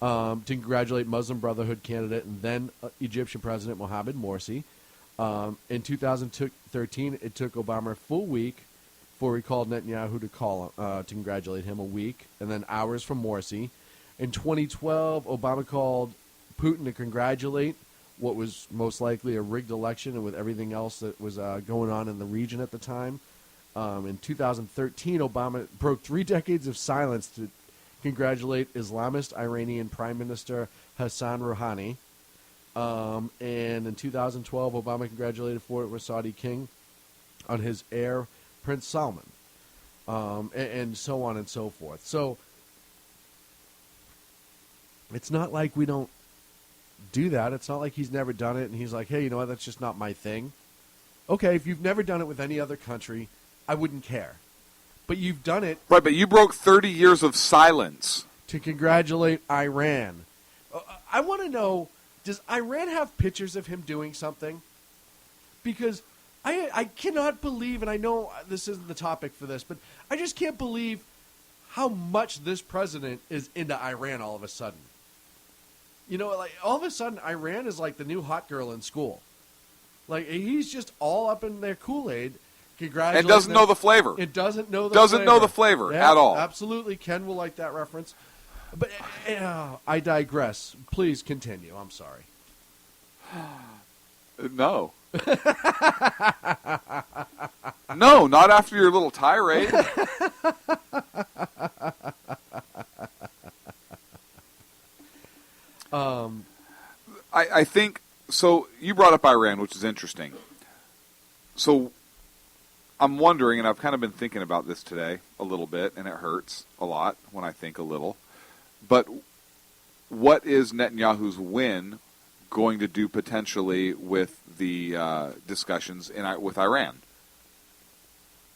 to congratulate Muslim Brotherhood candidate and then Egyptian President Mohamed Morsi. In 2013, it took Obama a full week before he called Netanyahu to congratulate him, a week, and then hours from Morsi. In 2012, Obama called Putin to congratulate what was most likely a rigged election and with everything else that was going on in the region at the time. In 2013, Obama broke 3 decades of silence to congratulate Islamist Iranian Prime Minister Hassan Rouhani. And in 2012, Obama congratulated former Saudi king on his heir, Prince Salman, and so on and so forth. So it's not like we don't do that. It's not like he's never done it and he's like, hey, you know what, that's just not my thing. Okay, if you've never done it with any other country, I wouldn't care. But you've done it. Right, but you broke 30 years of silence. To congratulate Iran. I want to know, does Iran have pictures of him doing something? Because I cannot believe, and I know this isn't the topic for this, but I just can't believe how much this president is into Iran all of a sudden. Like all of a sudden, Iran is like the new hot girl in school. Like he's just all up in their Kool-Aid. And doesn't know the flavor. It doesn't know the doesn't flavor. know the flavor Yeah, at all. Absolutely. Ken will like that reference. But I digress. Please continue. I'm sorry. No. No, not after your little tirade. I think, so you brought up Iran, which is interesting. So I'm wondering, and I've kind of been thinking about this today a little bit, and it hurts a lot when I think a little. But what is Netanyahu's win going to do potentially with the discussions with Iran?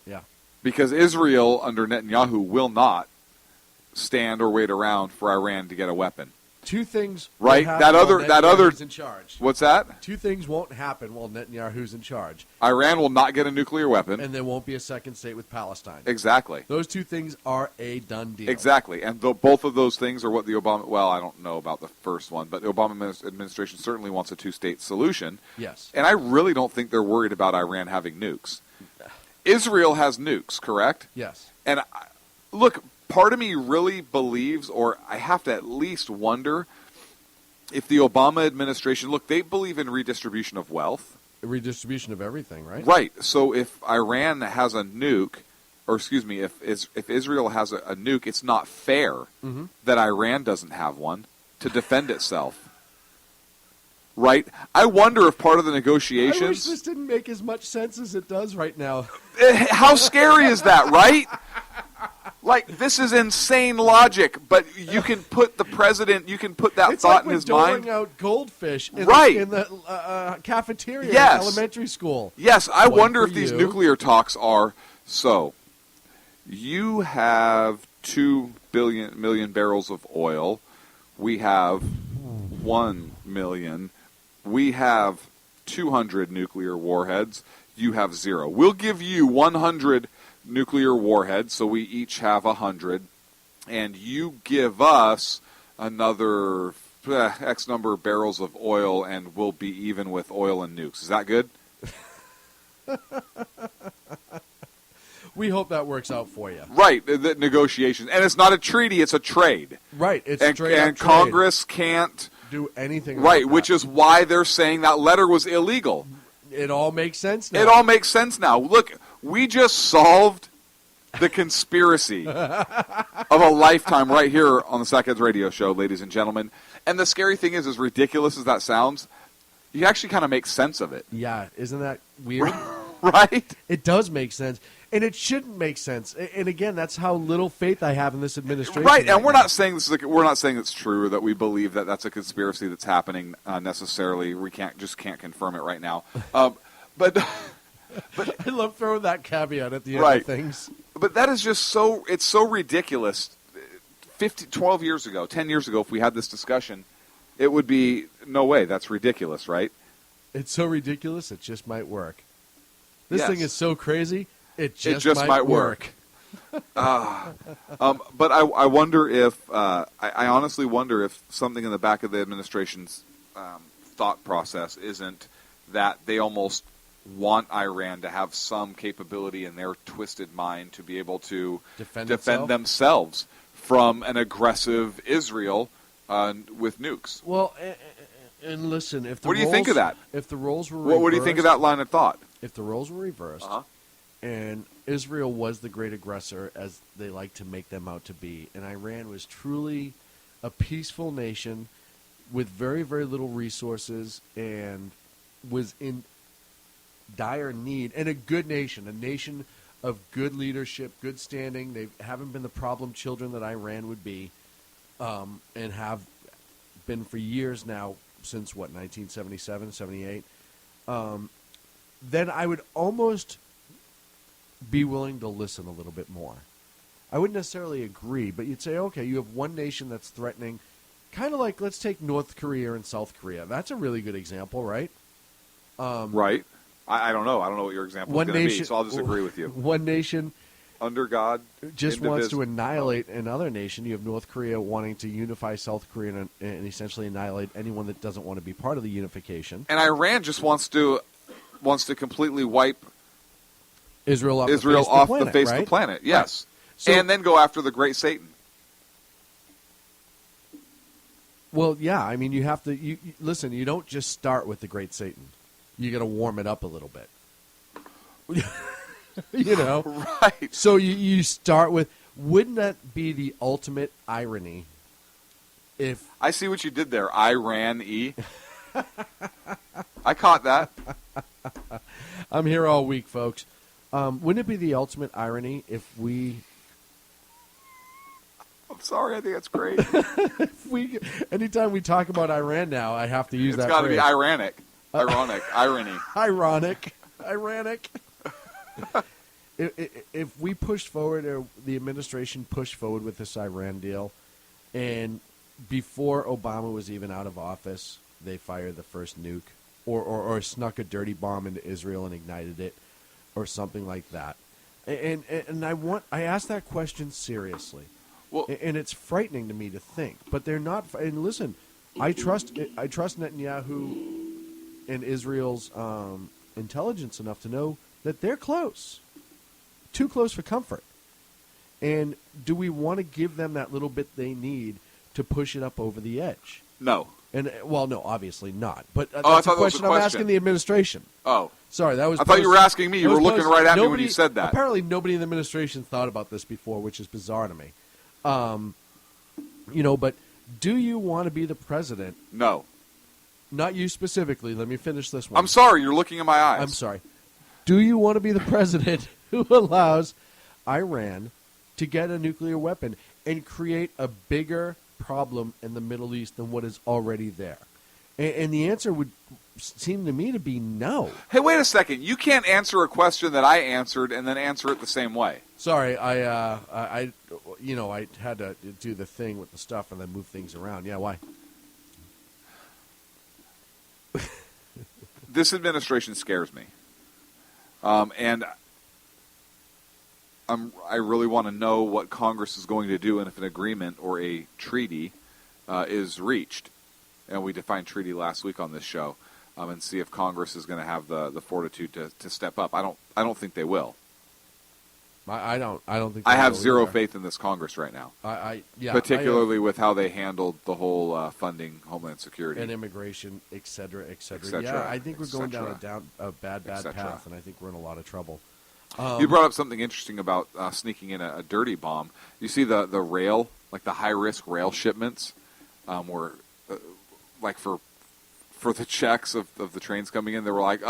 Yeah. Because Israel under Netanyahu will not stand or wait around for Iran to get a weapon. Two things. Right? That other. In charge. What's that? Two things won't happen while Netanyahu's in charge. Iran will not get a nuclear weapon, and there won't be a second state with Palestine. Exactly. Those two things are a done deal. Exactly, and both of those things are what the Obama. Well, I don't know about the first one, but the Obama administration certainly wants a two-state solution. Yes. And I really don't think they're worried about Iran having nukes. Israel has nukes, correct? Yes. And look. Part of me really believes, or I have to at least wonder, if the Obama administration, look, they believe in redistribution of wealth. Redistribution of everything, right? Right. So if Iran has a nuke, or excuse me, if Israel has a nuke, it's not fair that Iran doesn't have one to defend itself. right? I wonder if part of the I wish negotiations... this didn't make as much sense as it does right now. How scary is that, right? Like, this is insane logic, but you can put the president, you can put that thought in his mind. It's like out goldfish in the cafeteria Yes. in elementary school. Yes, I One wonder for if these you. nuclear talks are, so, you have 2 million barrels of oil. We have 1 million. We have 200 nuclear warheads. You have 0. We'll give you 100 nuclear warheads, so we each have 100, and you give us another X number of barrels of oil, and we'll be even with oil and nukes. Is that good? We hope that works out for you. Right, the negotiations. And it's not a treaty, it's a trade. Right, it's and, straight up and trade. Congress can't do anything right, about which that. is why they're saying that letter was illegal. It all makes sense now. It all makes sense now. Look, we just solved the conspiracy of a lifetime right here on the Sackheads Radio Show, ladies and gentlemen. And the scary thing is, as ridiculous as that sounds, you actually kind of make sense of it. Yeah, isn't that weird? Right? It does make sense. And it shouldn't make sense. And again, that's how little faith I have in this administration. Right, and we're not saying we're not saying it's true, or that we believe that that's a conspiracy that's happening necessarily. We can't confirm it right now. But I love throwing that caveat at the end of things. But that is just it's so ridiculous. 12 years ago, 10 years ago, if we had this discussion, it would be, no way, that's ridiculous, right? It's so ridiculous, it just might work. This Yes. thing is so crazy, it just might work. But I wonder if, I honestly wonder if something in the back of the administration's thought process isn't that they almost want Iran to have some capability in their twisted mind to be able to defend themselves from an aggressive Israel with nukes. Well, and listen, if the what do you think of that? If the roles were reversed, what do you think of that line of thought? If the roles were reversed, and Israel was the great aggressor, as they like to make them out to be, and Iran was truly a peaceful nation with very, very little resources and was in dire need, and a good nation, a nation of good leadership, good standing. They haven't been the problem children that Iran would be, and have been for years now, since, 1977, 78? Then I would almost be willing to listen a little bit more. I wouldn't necessarily agree, but you'd say, okay, you have one nation that's threatening, kind of like, let's take North Korea and South Korea. That's a really good example, right? Right. I don't know. I don't know what your example is going to be, so I'll just agree with you. One nation under God just wants to annihilate another nation. You have North Korea wanting to unify South Korea and essentially annihilate anyone that doesn't want to be part of the unification. And Iran just wants to completely wipe Israel off the face of the planet. Yes. Right. So, and then go after the great Satan. Well, yeah. I mean, you have to you listen, you don't just start with the great Satan. You got to warm it up a little bit. You know? Right. So you start with, wouldn't that be the ultimate irony if... I see what you did there, Iran-y. I caught that. I'm here all week, folks. Wouldn't it be the ultimate irony if we... I'm sorry, I think that's great. Anytime we talk about Iran now, I have to use that phrase. It's got to be ironic. Ironic. Irony. Ironic. If we pushed forward, or the administration pushed forward with this Iran deal, and before Obama was even out of office, they fired the first nuke, or snuck a dirty bomb into Israel and ignited it, or something like that, and I ask that question seriously, and it's frightening to me to think, but they're not. And listen, I trust Netanyahu and Israel's intelligence enough to know that they're close. Too close for comfort. And do we want to give them that little bit they need to push it up over the edge? No. And well, no, obviously not. But that's I thought a question that was a I'm asking the administration. Oh. Sorry, that was... I thought you were asking me. You were looking right at me when you said that. Apparently nobody in the administration thought about this before, which is bizarre to me. But do you want to be the president? No. not you specifically. Let me finish this one. I'm sorry, you're looking in my eyes. I'm sorry. Do you want to be the president who allows Iran to get a nuclear weapon and create a bigger problem in the Middle East than what is already there? And the answer would seem to me to be no. Hey, wait a second. You can't answer a question that I answered and then answer it the same way. Sorry, I had to do the thing with the stuff and then move things around. Yeah, why? This administration scares me. And I really want to know what Congress is going to do and if an agreement or a treaty is reached. And we defined treaty last week on this show, and see if Congress is going to have the fortitude to step up. I don't think they will. I don't think I have zero faith in this Congress right now. Particularly with how they handled the whole funding Homeland Security and immigration, et cetera, et cetera. Yeah, I think we're going down a bad path, and I think we're in a lot of trouble. You brought up something interesting about sneaking in a dirty bomb. You see the rail, like the high risk rail shipments, were like for the checks of the trains coming in. They were like,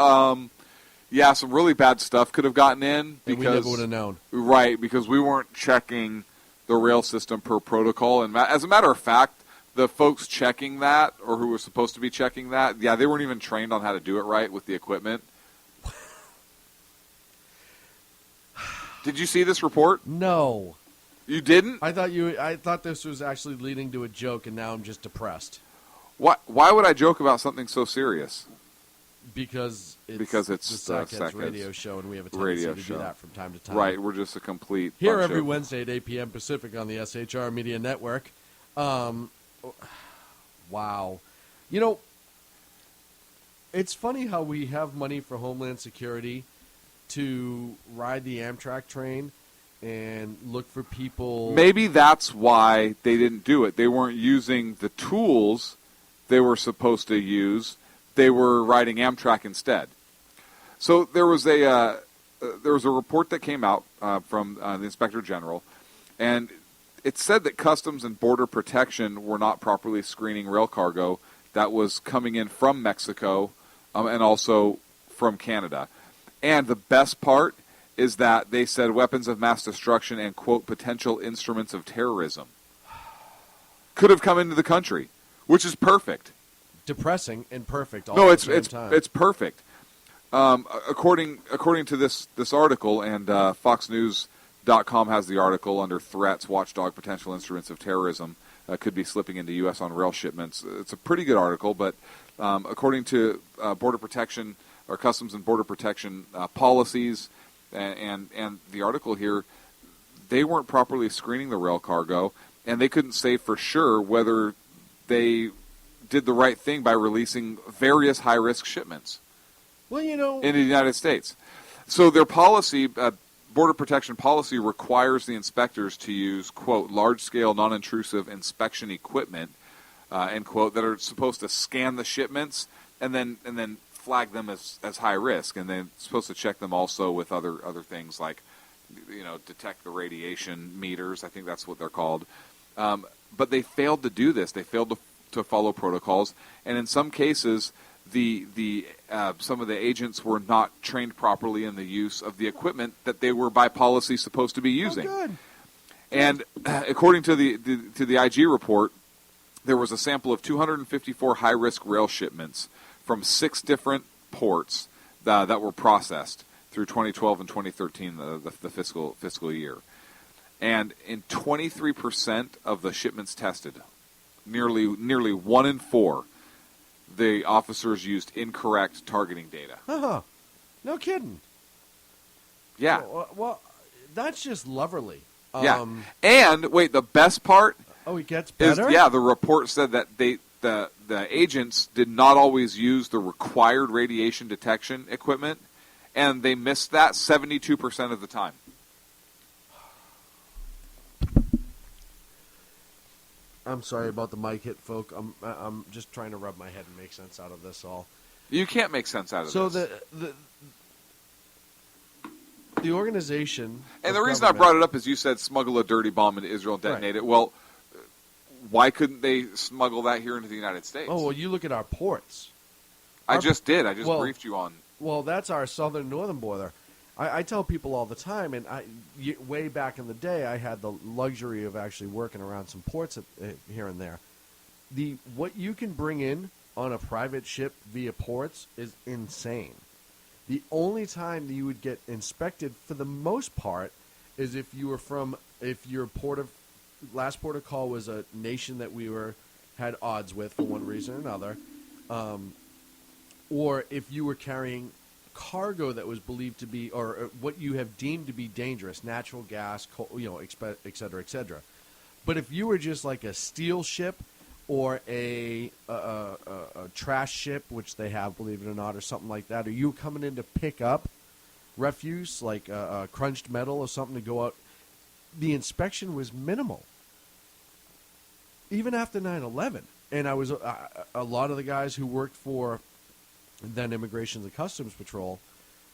yeah, some really bad stuff could have gotten in because we never would have known. Right, because we weren't checking the rail system per protocol. And as a matter of fact, the folks checking that, or who were supposed to be checking that, yeah, they weren't even trained on how to do it right with the equipment. Did you see this report? No. You didn't? I thought this was actually leading to a joke, and now I'm just depressed. Why would I joke about something so serious? Because it's the Sackheads radio show, and we have a tendency to do that from time to time. Right, we're just a complete here every Wednesday at 8 p.m. Pacific on the SHR Media Network. Wow. You know, it's funny how we have money for Homeland Security to ride the Amtrak train and look for people. Maybe that's why they didn't do it. They weren't using the tools they were supposed to use. They were riding Amtrak instead. So there was a report that came out from the Inspector General, and it said that Customs and Border Protection were not properly screening rail cargo that was coming in from Mexico and also from Canada. And the best part is that they said weapons of mass destruction and, quote, potential instruments of terrorism could have come into the country, which is perfect. Depressing and perfect all no, at the same time. It's perfect. According to this article, and FoxNews.com has the article under threats, watchdog potential instruments of terrorism could be slipping into U.S. on rail shipments. It's a pretty good article, but according to Border Protection or Customs and Border Protection policies and the article here, they weren't properly screening the rail cargo, and they couldn't say for sure whether they did the right thing by releasing various high-risk shipments. Well, you know, in the United States. So their policy, Border Protection policy, requires the inspectors to use, quote, large-scale, non-intrusive inspection equipment, end quote, that are supposed to scan the shipments and then flag them as high risk, and then supposed to check them also with other things like, you know, detect the radiation meters. I think that's what they're called. But they failed to do this. They failed to follow protocols, and in some cases, some of the agents were not trained properly in the use of the equipment that they were by policy supposed to be using. Oh, good. And according to the IG report, there was a sample of 254 high-risk rail shipments from 6 different ports that were processed through 2012 and 2013, the fiscal year. And in 23% of the shipments tested, nearly 1 in 4, the officers used incorrect targeting data. Uh-huh. No kidding. Yeah. Well, that's just loverly. Yeah. And wait, the best part. Oh, it gets better. The report said that the agents did not always use the required radiation detection equipment, and they missed that 72% of the time. I'm sorry about the mic hit, folk. I'm just trying to rub my head and make sense out of this all. You can't make sense out of this. So the organization, and the reason I brought it up is you said smuggle a dirty bomb into Israel and detonate it. Well, Why couldn't they smuggle that here into the United States? Oh, well, you look at our ports. I just did. I just briefed you on. Well, that's our northern border. I tell people all the time, and way back in the day, I had the luxury of actually working around some ports here and there. What you can bring in on a private ship via ports is insane. The only time that you would get inspected, for the most part, is if your last port of call was a nation that we had odds with for one reason or another, or if you were carrying cargo that was believed to be, or what you have deemed to be dangerous, natural gas, coal, et cetera, et cetera. But if you were just like a steel ship or a trash ship, which they have, believe it or not, or something like that, or you were coming in to pick up refuse like crunched metal or something to go out, the inspection was minimal. Even after 9/11, and I was a lot of the guys who worked for then Immigration and Customs Patrol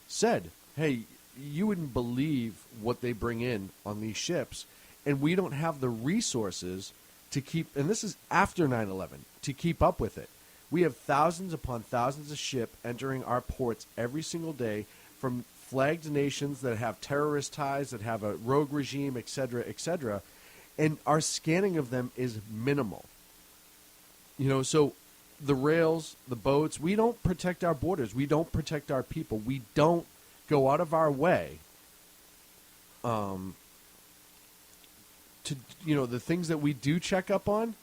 said, hey, you wouldn't believe what they bring in on these ships, and we don't have the resources to keep, and this is after 9/11, to keep up with it. We have thousands upon thousands of ships entering our ports every single day from flagged nations that have terrorist ties, that have a rogue regime, et cetera, and our scanning of them is minimal. So the rails, the boats, we don't protect our borders. We don't protect our people. We don't go out of our way to, the things that we do check up on.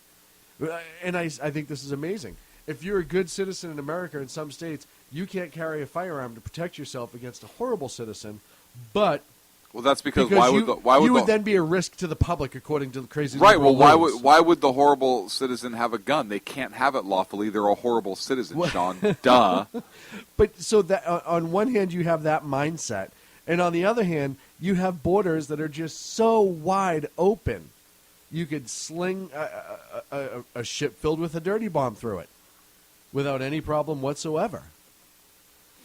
And I think this is amazing. If you're a good citizen in America, in some states, you can't carry a firearm to protect yourself against a horrible citizen, but... Well, that's because you would then be a risk to the public, according to the crazy. Right. Well, why would the horrible citizen have a gun? They can't have it lawfully. They're a horrible citizen, Sean. Duh. But so that on one hand you have that mindset, and on the other hand you have borders that are just so wide open. You could sling a ship filled with a dirty bomb through it without any problem whatsoever.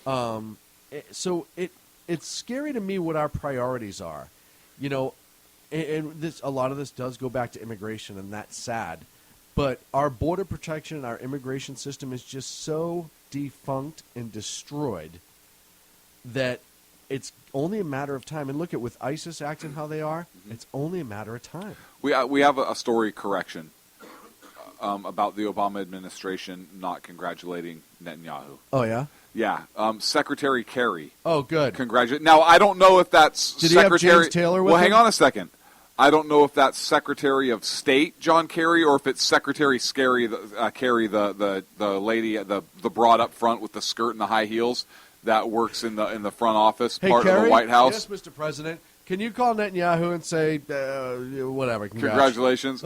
So it's scary to me what our priorities are, and a lot of this does go back to immigration, and that's sad. But our border protection and our immigration system is just so defunct and destroyed that it's only a matter of time. And look at with ISIS acting how they are, it's only a matter of time. We have a story correction about the Obama administration not congratulating Netanyahu. Oh, yeah? Yeah, Secretary Kerry. Oh, good. Congratulate. Now, I don't know if that's Did Secretary. He have James Taylor with hang him? on a second. I don't know if that's Secretary of State John Kerry or if it's Secretary Kerry, the lady, the broad up front with the skirt and the high heels that works in the front office part Kerry, of the White House. Yes, Mr. President. Can you call Netanyahu and say whatever? Congratulations.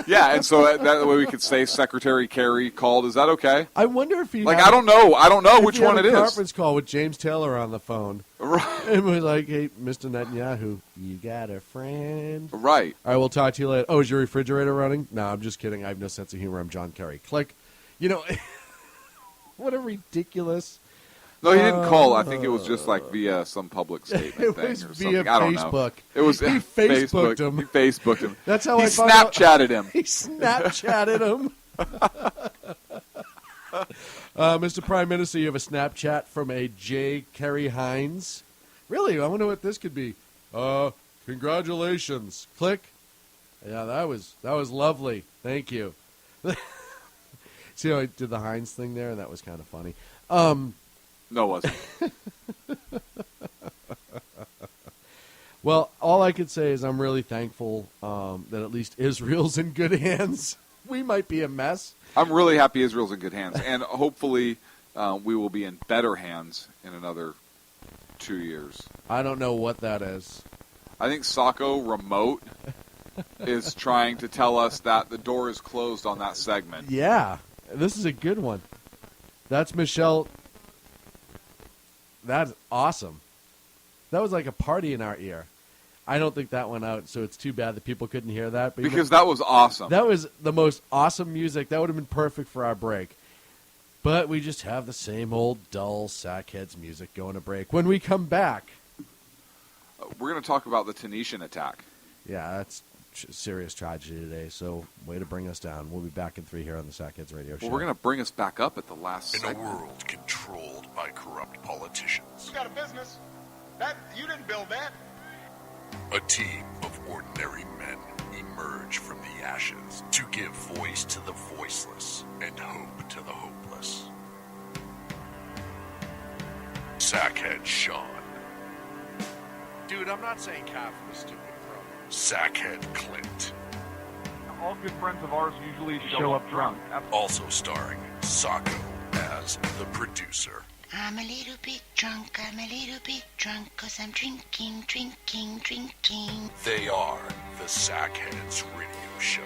Yeah, and so that way we could say Secretary Kerry called. Is that okay? I wonder if he I don't know which one it is. Conference call with James Taylor on the phone. Right. And was like, hey, Mr. Netanyahu, you got a friend. Right. All right, we'll talk to you later. Oh, is your refrigerator running? No, I'm just kidding. I have no sense of humor. I'm John Kerry. Click. What a ridiculous. No, he didn't call. I think it was just via some public statement thing or something. Via I don't Facebook. know. It was he Facebooked him. He Facebooked him. That's how he I found out. Snapchatted him. He Snapchatted him. Mr. Prime Minister, you have a Snapchat from a J. Kerry Hines. Really? I wonder what this could be. Congratulations. Click. Yeah, that was lovely. Thank you. See how I did the Hines thing there? That was kind of funny. No, it wasn't. Well, all I could say is I'm really thankful that at least Israel's in good hands. We might be a mess. I'm really happy Israel's in good hands, and hopefully we will be in better hands in another 2 years. I don't know what that is. I think Sacco Remote is trying to tell us that the door is closed on that segment. Yeah, this is a good one. That's Michelle. That's awesome. That was like a party in our ear. I don't think that went out, so it's too bad that people couldn't hear that. But because that was awesome. That was the most awesome music. That would have been perfect for our break. But we just have the same old dull sackheads music going to break. When we come back, we're going to talk about the Tunisian attack. Yeah, serious tragedy today. So, way to bring us down. We'll be back in 3 here on the Sackheads Radio Show. Well, we're going to bring us back up at the last In segment. a world controlled by corrupt politicians, You got a business. That you didn't build that. a team of ordinary men emerge from the ashes to give voice to the voiceless and hope to the hopeless. Sackhead Sean, Dude, I'm not saying Calf was stupid, bro. Sackhead Clint, All good friends of ours usually show up drunk. also starring Sacco as the producer. I'm a little bit drunk, I'm a little bit drunk, 'cause I'm drinking, drinking, drinking. They are the Sackheads Radio Show.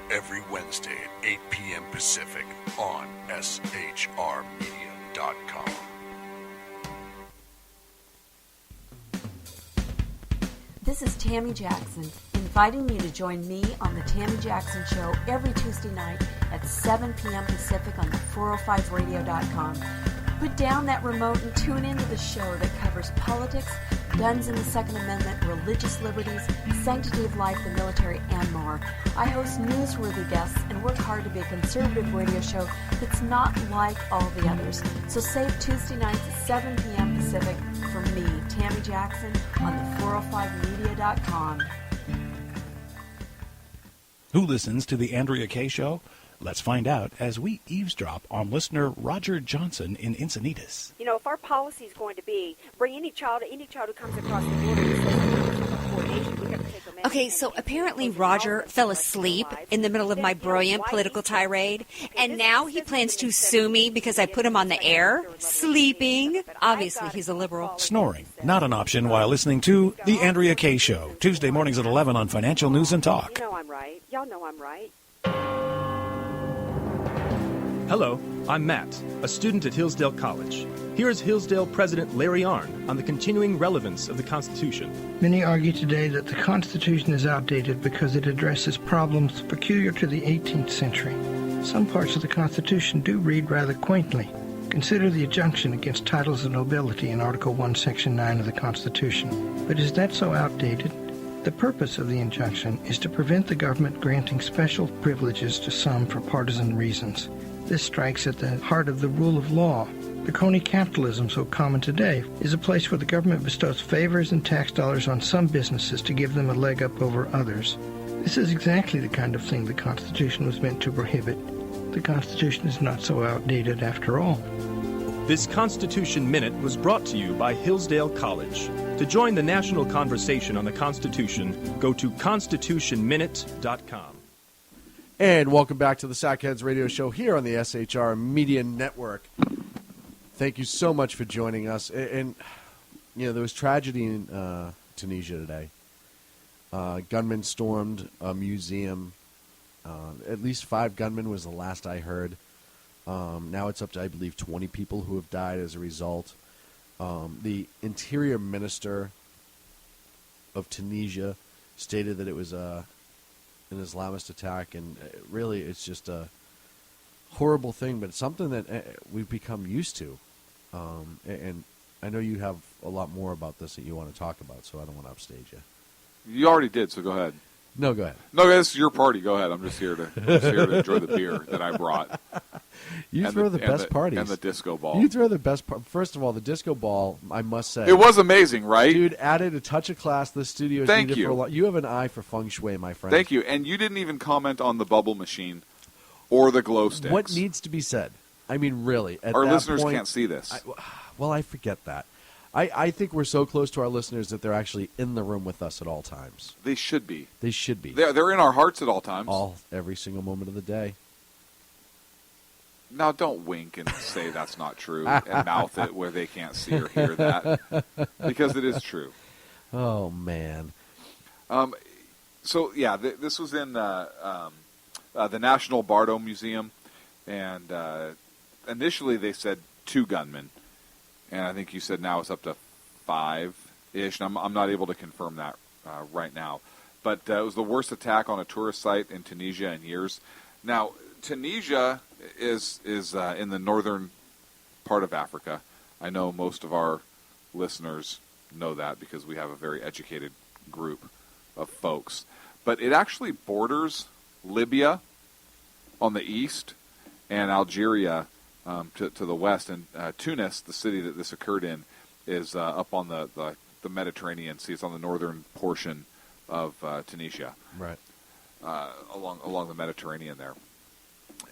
Every Wednesday at 8 p.m. Pacific on shrmedia.com. This is Tammy Jackson, inviting you to join me on the Tammy Jackson Show every Tuesday night at 7 p.m. Pacific on the 405radio.com. Put down that remote and tune into the show that covers politics, guns and the Second Amendment, religious liberties, sanctity of life, the military, and more. I host newsworthy guests and work hard to be a conservative radio show that's not like all the others. So save Tuesday nights at 7 p.m. Pacific for me, Tammy Jackson, on the 405media.com. Who listens to the Andrea Kaye Show? Let's find out as we eavesdrop on listener Roger Johnson in Encinitas. You know, if our policy is going to be bring any child who comes across the border and says coordination, we got to take them in. Okay, so apparently Roger fell asleep in the middle of my brilliant political tirade, and now he plans to sue me because I put him on the air, sleeping. Obviously, he's a liberal. Snoring, not an option while listening to The Andrea Kaye Show, Tuesday mornings at 11 on Financial News and Talk. You know I'm right. Y'all know I'm right. Hello, I'm Matt, a student at Hillsdale College. Here is Hillsdale President Larry Arnn on the continuing relevance of the Constitution. Many argue today that the Constitution is outdated because it addresses problems peculiar to the 18th century. Some parts of the Constitution do read rather quaintly. Consider the injunction against titles of nobility in Article 1, Section 9 of the Constitution. But is that so outdated? The purpose of the injunction is to prevent the government granting special privileges to some for partisan reasons. This strikes at the heart of the rule of law. The crony capitalism so common today is a place where the government bestows favors and tax dollars on some businesses to give them a leg up over others. This is exactly the kind of thing the Constitution was meant to prohibit. The Constitution is not so outdated after all. This Constitution Minute was brought to you by Hillsdale College. To join the national conversation on the Constitution, go to constitutionminute.com. And welcome back to the Sackheads Radio Show here on the SHR Media Network. Thank you so much for joining us. And you know, there was tragedy in Tunisia today. Gunmen stormed a museum. At least 5 gunmen was the last I heard. Now it's up to, I believe, 20 people who have died as a result. The interior minister of Tunisia stated that it was an Islamist attack, and really it's just a horrible thing, but it's something that we've become used to. And I know you have a lot more about this that you want to talk about, so I don't want to upstage you. You already did, so go ahead. No, go ahead. No, this is your party. Go ahead. I'm just here to enjoy the beer that I brought. You throw the best parties. And the disco ball. You throw the best First of all, the disco ball, I must say. It was amazing, right? Dude, added a touch of class to the studio. Thank you. For a lot. You have an eye for feng shui, my friend. Thank you. And you didn't even comment on the bubble machine or the glow sticks. What needs to be said? I mean, really. At our that listeners point, can't see this. I forget that. I think we're so close to our listeners that they're actually in the room with us at all times. They should be. They should be. They're in our hearts at all times. Every single moment of the day. Now, don't wink and say that's not true and mouth it where they can't see or hear that, because it is true. Oh, man. So, yeah, this was in the National Bardo Museum, and initially they said 2 gunmen, and I think you said now it's up to 5-ish, and I'm not able to confirm that right now. But it was the worst attack on a tourist site in Tunisia in years. Now, Tunisia is in the northern part of Africa. I know most of our listeners know that because we have a very educated group folks. But it actually borders Libya on the east and Algeria to the west. And Tunis, the city that this occurred in, is up on the Mediterranean Sea. It's on the northern portion of Tunisia, right, along the Mediterranean there.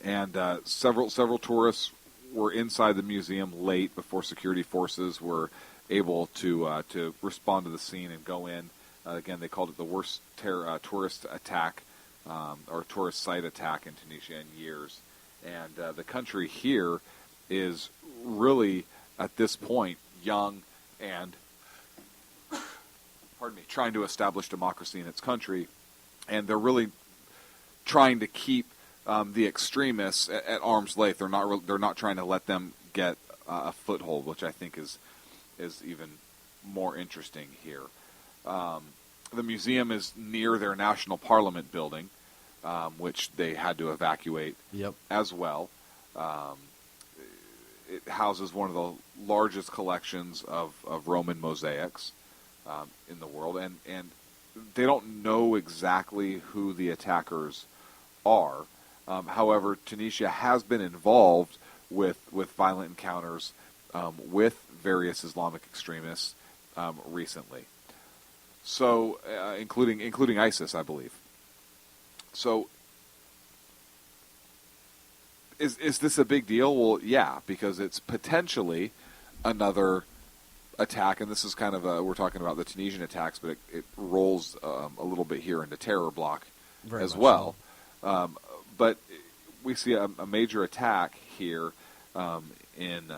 And several tourists were inside the museum late before security forces were able to respond to the scene and go in. Again, they called it the worst tourist attack or tourist site attack in Tunisia in years. And the country here is really, at this point, young and, trying to establish democracy in its country. And they're really trying to keep the extremists at arm's length. They're not trying to let them get a foothold, which I think is even more interesting here. The museum is near their national parliament building, which they had to evacuate as well. It houses one of the largest collections of Roman mosaics in the world, and they don't know exactly who the attackers are. However, Tunisia has been involved with violent encounters with various Islamic extremists recently. So, including ISIS, I believe. So, is this a big deal? Well, yeah, because it's potentially another attack, and this is kind of we're talking about the Tunisian attacks, but it rolls a little bit here into terror block as well. So. But we see a major attack here in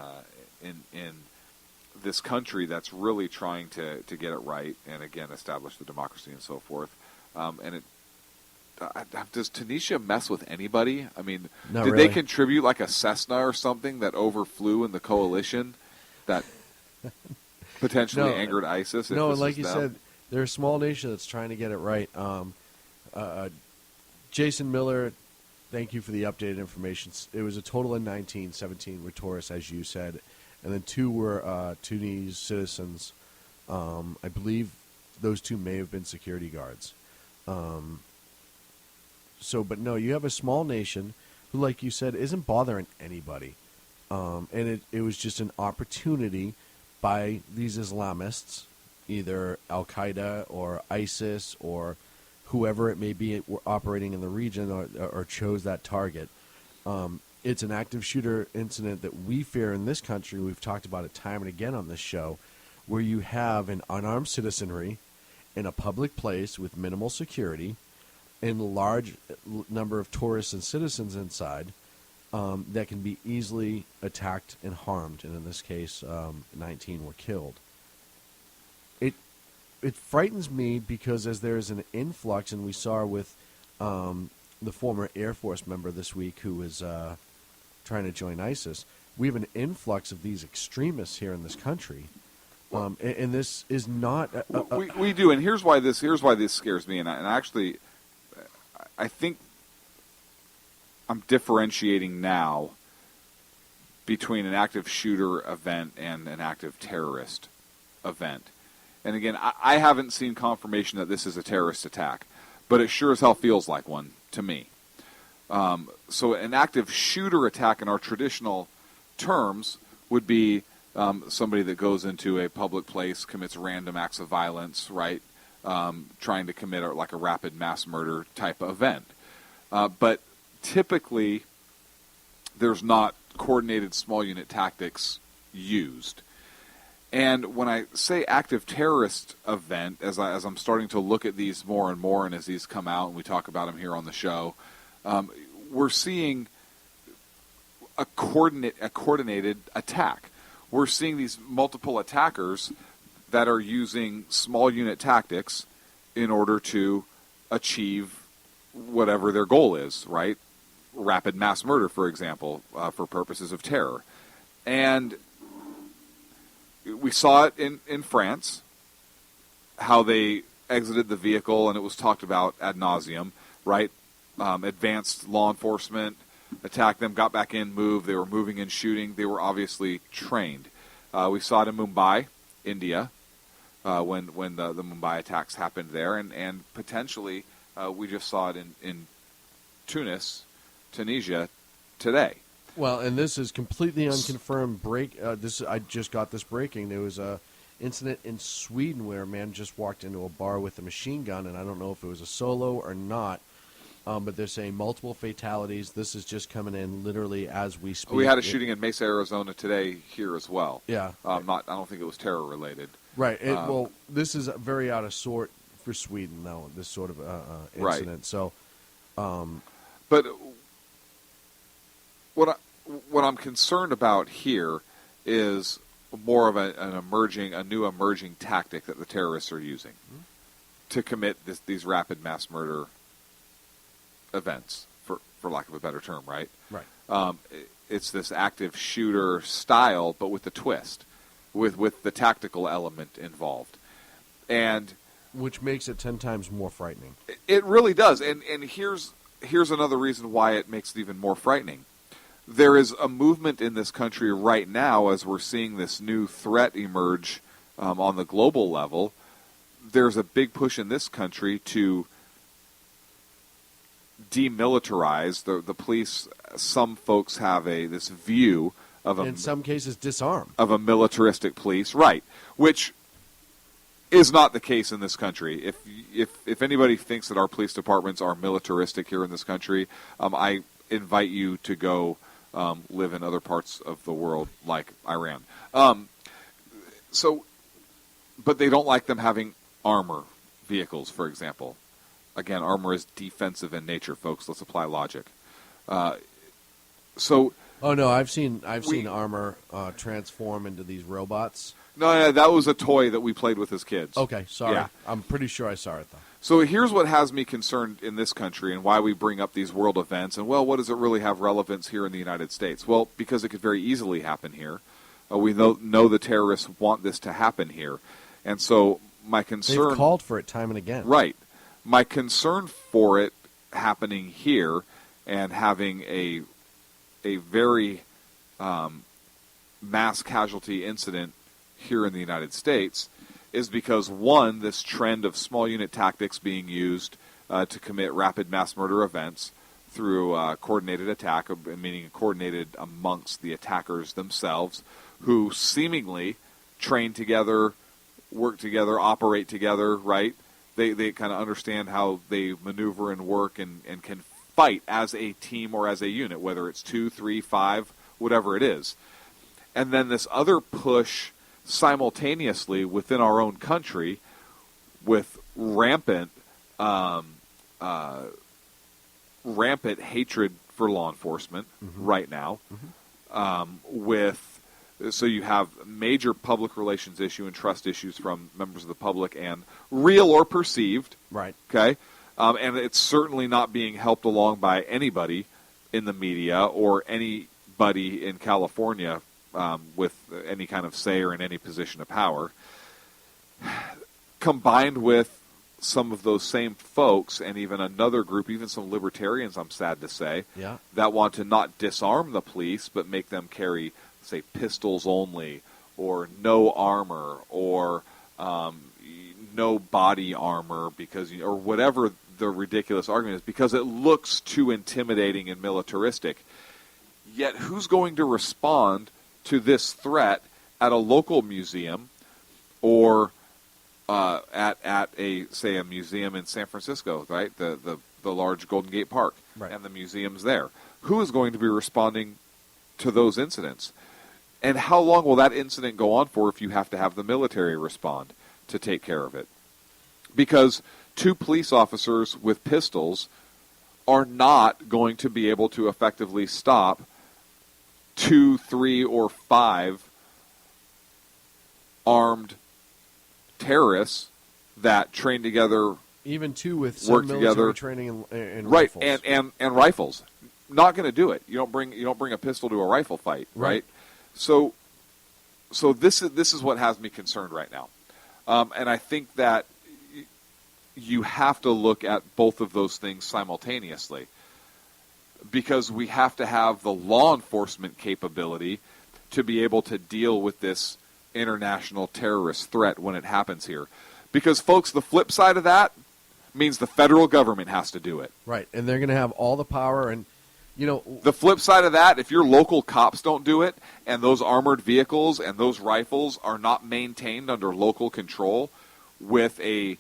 this country that's really trying to get it right and again establish the democracy and so forth. Does Tunisia mess with anybody? I mean, did they contribute like a Cessna or something that overflew in the coalition that potentially angered ISIS? No, and like you said, they're a small nation that's trying to get it right. Jason Miller, thank you for the updated information. It was a total of 19, 17 were tourists, as you said, and then 2 were Tunisian citizens. I believe those 2 may have been security guards. But no, you have a small nation who, like you said, isn't bothering anybody. And it was just an opportunity by these Islamists, either Al-Qaeda or ISIS or whoever it may be operating in the region or chose that target. It's an active shooter incident that we fear in this country. We've talked about it time and again on this show, where you have an unarmed citizenry in a public place with minimal security and a large number of tourists and citizens inside that can be easily attacked and harmed. And in this case, 19 were killed. It frightens me because as there is an influx, and we saw with the former Air Force member this week who was trying to join ISIS, we have an influx of these extremists here in this country. And this is not... we do, and here's why this scares me, and actually, I think I'm differentiating now between an active shooter event and an active terrorist event. And again, I haven't seen confirmation that this is a terrorist attack, but it sure as hell feels like one to me. So an active shooter attack in our traditional terms would be somebody that goes into a public place, commits random acts of violence, right, trying to commit like a rapid mass murder type event. But typically, there's not coordinated small unit tactics used. And when I say active terrorist event, as I'm starting to look at these more and more, and as these come out and we talk about them here on the show, we're seeing a coordinated attack. We're seeing these multiple attackers that are using small unit tactics in order to achieve whatever their goal is, right? Rapid mass murder, for example, for purposes of terror. And we saw it in France, how they exited the vehicle, and it was talked about ad nauseum, right? Advanced law enforcement attacked them, got back in, moved. They were moving and shooting. They were obviously trained. We saw it in Mumbai, India, when the Mumbai attacks happened there, and potentially we just saw it in Tunisia today. Well, and this is completely unconfirmed. I just got this breaking. There was a incident in Sweden where a man just walked into a bar with a machine gun, and I don't know if it was a solo or not, but they're saying multiple fatalities. This is just coming in literally as we speak. We had a shooting in Mesa, Arizona today here as well. Yeah. I don't think it was terror related. Right. Well, this is very out of sort for Sweden, though, this sort of incident. Right. So, but what I'm concerned about here is more of a new emerging tactic that the terrorists are using to commit these rapid mass murder events, for lack of a better term, right? Right. It's this active shooter style, but with the twist, with the tactical element involved, and which makes it 10 times more frightening. It really does, and here's another reason why it makes it even more frightening. There is a movement in this country right now, as we're seeing this new threat emerge on the global level. There's a big push in this country to demilitarize the police. Some folks have this view of in some cases disarm of a militaristic police, right? Which is not the case in this country. If anybody thinks that our police departments are militaristic here in this country, I invite you to go live in other parts of the world like Iran. But they don't like them having armor vehicles, for example. Again, armor is defensive in nature, folks. Let's apply logic. Oh no, I've seen armor transform into these robots. No, that was a toy that we played with as kids. Okay, sorry. Yeah. I'm pretty sure I saw it, though. So here's what has me concerned in this country and why we bring up these world events. And, well, what does it really have relevance here in the United States? Well, because it could very easily happen here. We know the terrorists want this to happen here. And so my concern... They've called for it time and again. Right. My concern for it happening here and having a very mass casualty incident here in the United States is because, one, this trend of small unit tactics being used to commit rapid mass murder events through coordinated attack, meaning coordinated amongst the attackers themselves, who seemingly train together, work together, operate together, right? They kind of understand how they maneuver and work and can fight as a team or as a unit, whether it's 2, 3, 5, whatever it is. And then this other push simultaneously within our own country with rampant hatred for law enforcement right now. So you have major public relations issue and trust issues from members of the public, and real or perceived. Right. Okay. And it's certainly not being helped along by anybody in the media or anybody in California with any kind of say or in any position of power, combined with some of those same folks and even another group, even some libertarians, I'm sad to say, that want to not disarm the police but make them carry, say, pistols only, or no armor, or no body armor, because, or whatever the ridiculous argument is, because it looks too intimidating and militaristic. Yet who's going to respond to this threat at a local museum or at a museum in San Francisco, right? The large Golden Gate Park, right, and the museums there. Who is going to be responding to those incidents? And how long will that incident go on for if you have to have the military respond to take care of it? Because 2 police officers with pistols are not going to be able to effectively stop 2, 3, or 5 armed terrorists that train together, even 2 with some military training and right, rifles. and rifles. Not going to do it. You don't bring a pistol to a rifle fight, right? So this is what has me concerned right now, and I think that you have to look at both of those things simultaneously, because we have to have the law enforcement capability to be able to deal with this international terrorist threat when it happens here. Because, folks, the flip side of that means the federal government has to do it. Right, and they're going to have all the power. And, the flip side of that, if your local cops don't do it, and those armored vehicles and those rifles are not maintained under local control with a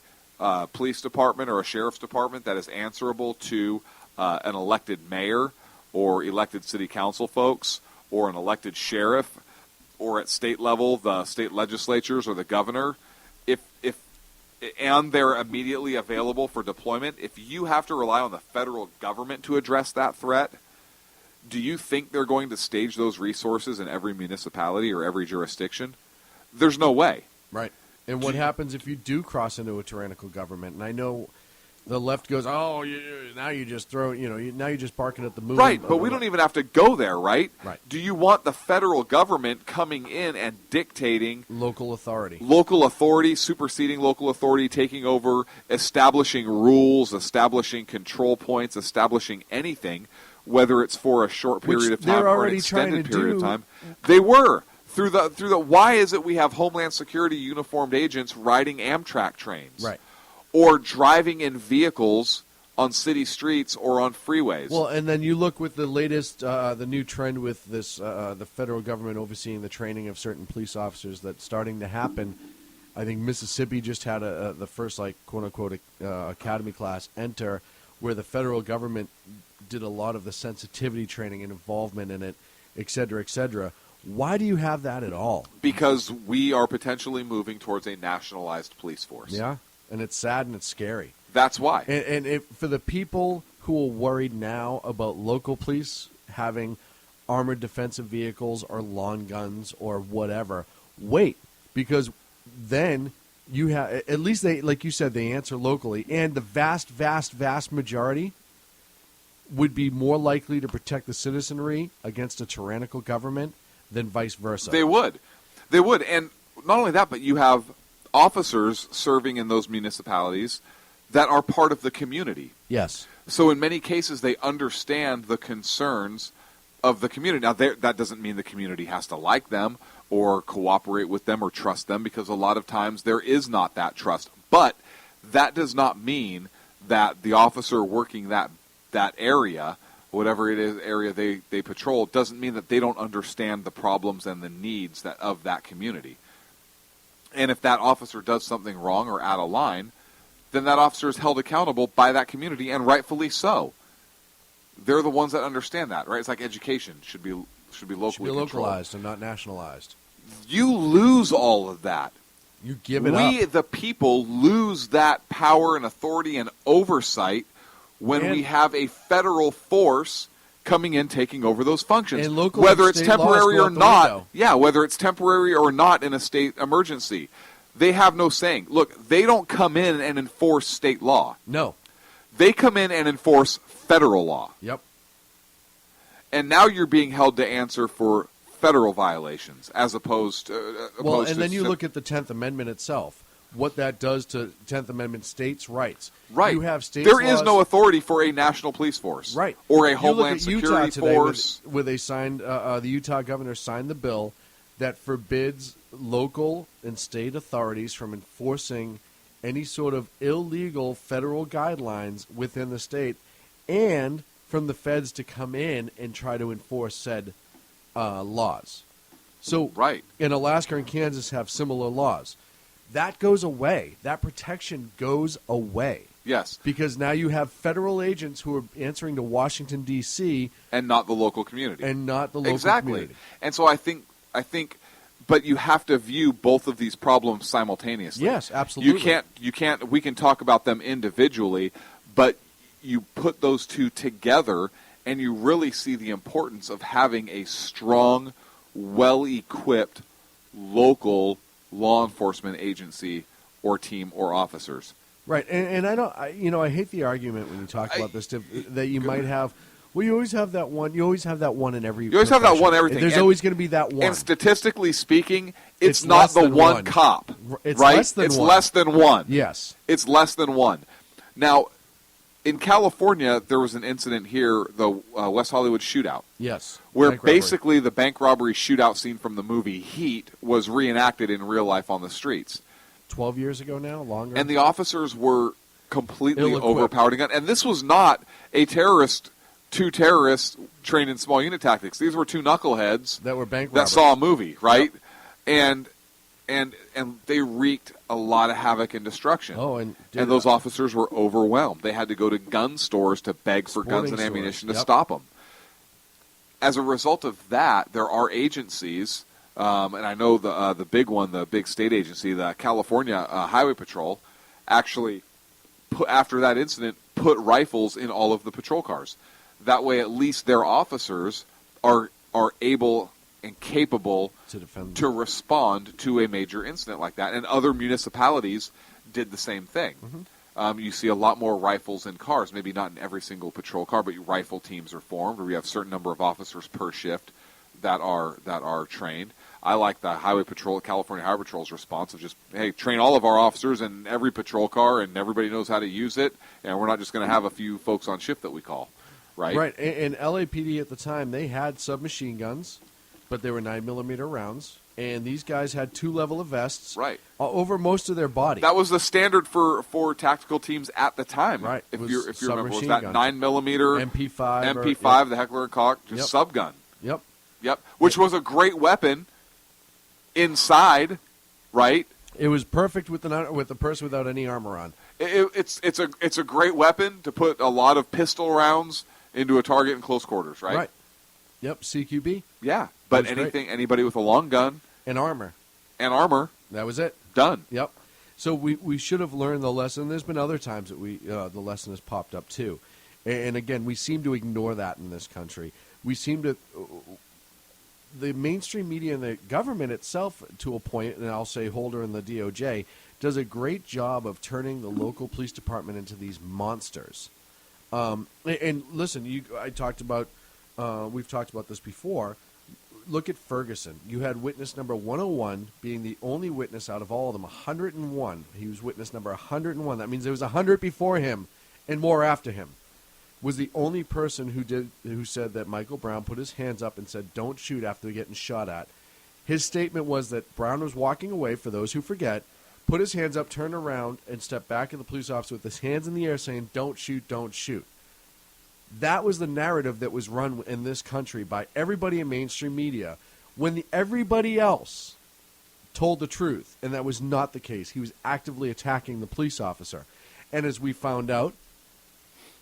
police department or a sheriff's department that is answerable to an elected mayor or elected city council folks or an elected sheriff, or at state level, the state legislatures or the governor, and they're immediately available for deployment, if you have to rely on the federal government to address that threat, do you think they're going to stage those resources in every municipality or every jurisdiction? There's no way. Right. And what happens if you do cross into a tyrannical government? And I know the left goes, now you just throw, now you're just barking at the moon. Right, but we don't even have to go there, right? Right. Do you want the federal government coming in and dictating local authority, superseding local authority, taking over, establishing rules, establishing control points, establishing anything, whether it's for a short period of time or an extended period of time? They were. Through the why is it we have Homeland Security uniformed agents riding Amtrak trains? Right. Or driving in vehicles on city streets or on freeways. Well, and then you look with the latest, the new trend with this, the federal government overseeing the training of certain police officers that's starting to happen. I think Mississippi just had the first, quote-unquote, academy class enter, where the federal government did a lot of the sensitivity training and involvement in it, et cetera, et cetera. Why do you have that at all? Because we are potentially moving towards a nationalized police force. Yeah. And it's sad and it's scary. That's why. And for the people who are worried now about local police having armored defensive vehicles or lawn guns or whatever, wait. Because then you have, at least they, like you said, they answer locally. And the vast, vast, vast majority would be more likely to protect the citizenry against a tyrannical government than vice versa. They would. And not only that, but you have officers serving in those municipalities that are part of the community. Yes. So in many cases, they understand the concerns of the community. Now, that doesn't mean the community has to like them or cooperate with them or trust them, because a lot of times there is not that trust. But that does not mean that the officer working that area, whatever it is, area they patrol, doesn't mean that they don't understand the problems and the needs of that community. And if that officer does something wrong or out of line, then that officer is held accountable by that community, and rightfully so. They're the ones that understand that, right? It's like education should be locally localized and not nationalized. You lose all of that. You give it up. We, the people, lose that power and authority and oversight when we have a federal force coming in, taking over those functions, and local whether it's temporary or not. Yeah, whether it's temporary or not in a state emergency, they have no saying. Look, they don't come in and enforce state law. No, they come in and enforce federal law. Yep. And now you're being held to answer for federal violations, as opposed to. Then you look at the 10th Amendment itself. What that does to 10th Amendment states' rights. Right. You have states' There is laws. no authority for a national police force. Right. Or a Homeland Security force. Where they signed, the Utah governor signed the bill that forbids local and state authorities from enforcing any sort of illegal federal guidelines within the state, and from the feds to come in and try to enforce said laws. So, right. In Alaska and Kansas have similar laws. That goes away. That protection goes away. Yes. Because now you have federal agents who are answering to Washington, D.C. And not the local community. Community. And so I think, but you have to view both of these problems simultaneously. Yes, absolutely. You can't, we can talk about them individually, but you put those two together and you really see the importance of having a strong, well-equipped local law enforcement agency or team or officers. Right, and I hate the argument when you talk about this that you might have. Well, you always have that one. You always have that one in every. You always have that one in everything. There's always going to be that one. And statistically speaking, it's not the one cop. It's right? less than it's one. less than one. Yes, it's less than one. Now, in California, there was an incident here, the West Hollywood shootout. Yes. Where Bank robbery. basically the bank robbery shootout scene from the movie Heat was reenacted in real life on the streets. 12 years ago now, longer. And the officers were completely Ill-equipped. overpowered again. And this was not two terrorists trained in small unit tactics. These were two knuckleheads that were bank that robbers. saw a movie, right? Yep. And they wreaked a lot of havoc and destruction. Oh, and those officers were overwhelmed. They had to go to gun stores to beg for guns and ammunition to stop them. As a result of that, there are agencies, and I know the big one, the big state agency, the California Highway Patrol, actually, after that incident, put rifles in all of the patrol cars. That way, at least their officers are able and capable to respond to a major incident like that. And other municipalities did the same thing. Mm-hmm. You see a lot more rifles in cars, maybe not in every single patrol car, but rifle teams are formed, where you have a certain number of officers per shift that are trained. I like the Highway Patrol, California Highway Patrol's response of just, hey, train all of our officers in every patrol car, and everybody knows how to use it, and we're not just going to have a few folks on shift that we call, right? Right, and LAPD at the time, they had submachine guns, but they were 9mm rounds, and these guys had 2 level of vests over most of their body. That was the standard for tactical teams at the time. Right. If you remember, was submachine that guns. 9mm MP5, the Heckler and Koch, just subgun. Yep. Which was a great weapon inside, right? It was perfect with the person without any armor on. It's a great weapon to put a lot of pistol rounds into a target in close quarters, right? Right. Yep, CQB. Yeah, but anybody with a long gun and armor. That was it. Done. Yep. So we should have learned the lesson. There's been other times that the lesson has popped up too, and again we seem to ignore that in this country. We seem to. The mainstream media and the government itself, to a point, and I'll say Holder and the DOJ, does a great job of turning the local police department into these monsters. And listen, we've talked about this before. Look at Ferguson. You had witness number 101 being the only witness out of all of them, 101. He was witness number 101. That means there was 100 before him and more after him. Was the only person who said that Michael Brown put his hands up and said, "Don't shoot," after getting shot at. His statement was that Brown was walking away, for those who forget, put his hands up, turned around, and stepped back at the police officer with his hands in the air saying, "Don't shoot, don't shoot." That was the narrative that was run in this country by everybody in mainstream media when everybody else told the truth, and that was not the case. He was actively attacking the police officer. And as we found out,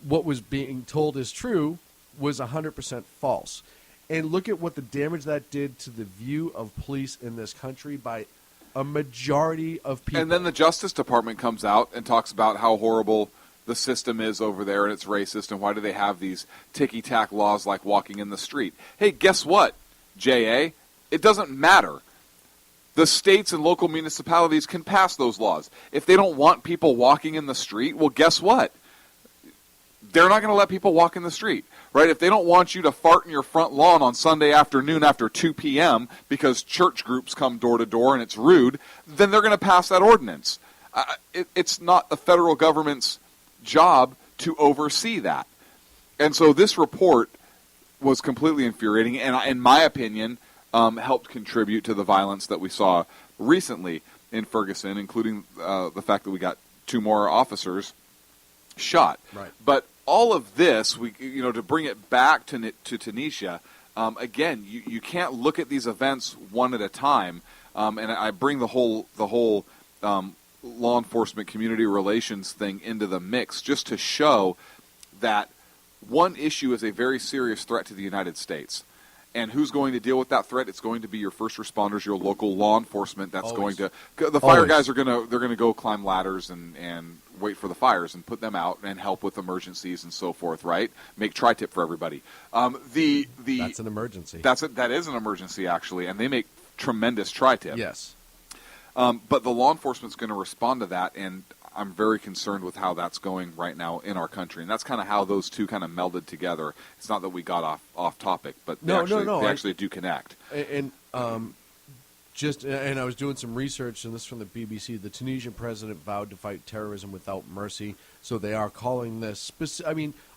what was being told is true was 100% false. And look at what the damage that did to the view of police in this country by a majority of people. And then the Justice Department comes out and talks about how horrible the system is over there and it's racist, and why do they have these ticky-tack laws like walking in the street? Hey, guess what, J.A.? It doesn't matter. The states and local municipalities can pass those laws. If they don't want people walking in the street, well, guess what? They're not going to let people walk in the street, right? If they don't want you to fart in your front lawn on Sunday afternoon after 2 p.m. because church groups come door to door and it's rude, then they're going to pass that ordinance. It's not the federal government's job to oversee that. And so this report was completely infuriating and, in my opinion, helped contribute to the violence that we saw recently in Ferguson, including the fact that we got 2 more officers shot. Right. But all of this, to bring it back to Tunisia, again, you can't look at these events one at a time. And I bring the whole law enforcement community relations thing into the mix just to show that one issue is a very serious threat to the United States. And who's going to deal with that threat? It's going to be your first responders, your local law enforcement. That's Always. going to the fire guys are going to go climb ladders and wait for the fires and put them out and help with emergencies and so forth. Right? Make tri-tip for everybody. That's an emergency. That is an emergency actually, and they make tremendous tri-tip. Yes. But the law enforcement's going to respond to that, and I'm very concerned with how that's going right now in our country. And that's kind of how those two kind of melded together. It's not that we got off topic, but they actually do connect. And And I was doing some research, and this is from the BBC. The Tunisian president vowed to fight terrorism without mercy. So they are calling this.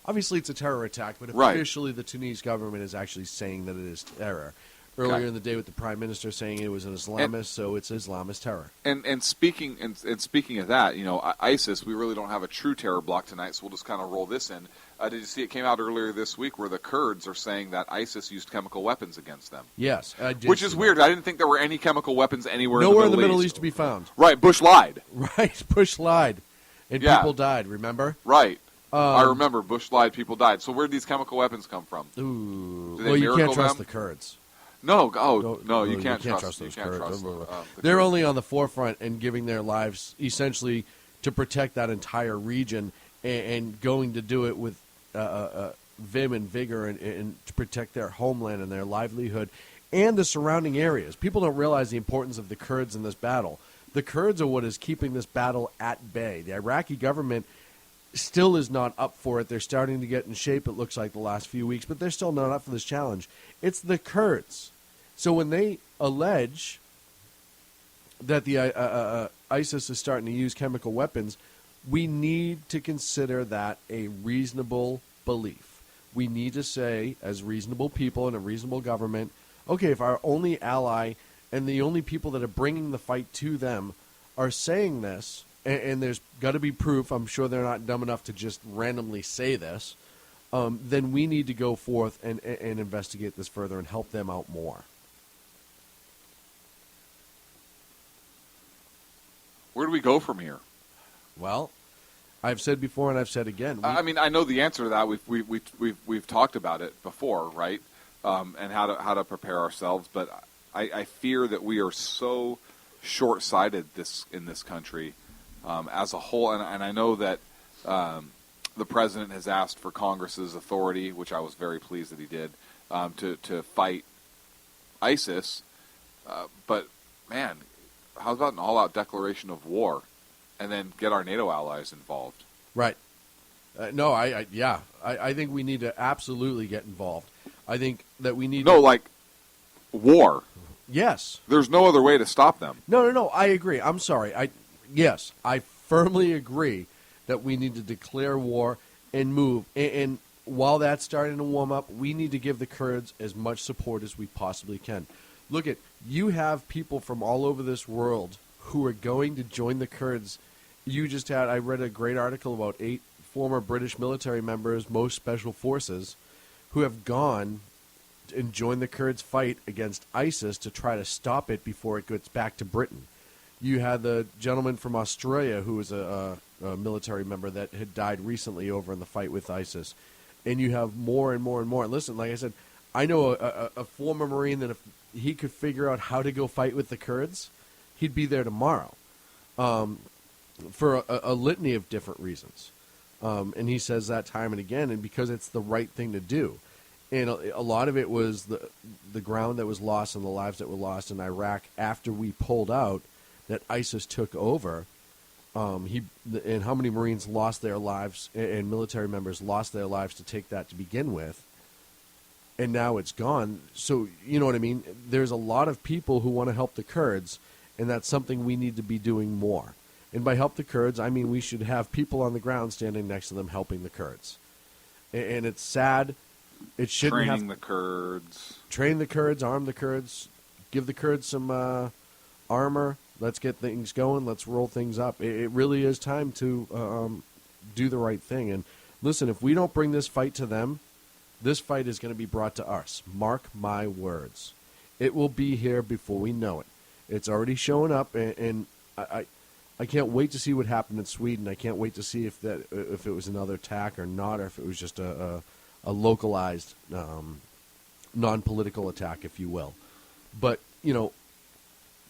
Obviously it's a terror attack, but officially the Tunisian government is actually saying that it is terror. Earlier in the day, with the prime minister saying it was an Islamist, so it's Islamist terror. And speaking of that, ISIS, we really don't have a true terror block tonight, so we'll just kind of roll this in. Did you see it came out earlier this week where the Kurds are saying that ISIS used chemical weapons against them? Yes, I did. Which is weird. I didn't think there were any chemical weapons anywhere Nowhere in the Middle East to be found. Right, Bush lied. Right, Bush lied. And people died, remember? Right. I remember Bush lied, people died. So where did these chemical weapons come from? Ooh. Did they Well, you miracle can't trust them? the Kurds. No, you can't trust those Kurds. Kurds. They're only on the forefront and giving their lives essentially to protect that entire region and going to do it with vim and vigor and to protect their homeland and their livelihood and the surrounding areas. People don't realize the importance of the Kurds in this battle. The Kurds are what is keeping this battle at bay. The Iraqi government still is not up for it. They're starting to get in shape, it looks like, the last few weeks, but they're still not up for this challenge. It's the Kurds. So when they allege that the ISIS is starting to use chemical weapons, we need to consider that a reasonable belief. We need to say, as reasonable people and a reasonable government, okay, if our only ally and the only people that are bringing the fight to them are saying this, and there's got to be proof, I'm sure they're not dumb enough to just randomly say this, then we need to go forth and investigate this further and help them out more. Where do we go from here? Well, I've said before and I've said again. I know the answer to that. We've talked about it before, right? And how to prepare ourselves. But I fear that we are so short-sighted in this country as a whole. And I know that the president has asked for Congress's authority, which I was very pleased that he did, to fight ISIS. But man, how about an all-out declaration of war? And then get our NATO allies involved. Right. No, I think we need to absolutely get involved. I think that we need war. Yes. There's no other way to stop them. No, I agree. I'm sorry. I firmly agree that we need to declare war and move. And while that's starting to warm up, we need to give the Kurds as much support as we possibly can. Look you have people from all over this world who are going to join the Kurds. I read a great article about 8 former British military members, most special forces, who have gone and joined the Kurds' fight against ISIS to try to stop it before it gets back to Britain. You had the gentleman from Australia who was a military member that had died recently over in the fight with ISIS. And you have more and more and more. Listen, like I said, I know a former Marine that if he could figure out how to go fight with the Kurds, he'd be there tomorrow. For a litany of different reasons. And he says that time and again, and because it's the right thing to do. And a lot of it was the ground that was lost and the lives that were lost in Iraq after we pulled out, that ISIS took over. And how many Marines lost their lives and military members lost their lives to take that to begin with. And now it's gone. So, you know what I mean? There's a lot of people who want to help the Kurds, and that's something we need to be doing more. And by help the Kurds, I mean we should have people on the ground standing next to them helping the Kurds. And it's sad. It shouldn't Training the Kurds. Train the Kurds, arm the Kurds, give the Kurds some armor. Let's get things going. Let's roll things up. It really is time to do the right thing. And listen, if we don't bring this fight to them, this fight is going to be brought to us. Mark my words. It will be here before we know it. It's already showing up, and I can't wait to see what happened in Sweden. I can't wait to see if it was another attack or not, or if it was just a localized, non-political attack, if you will. But,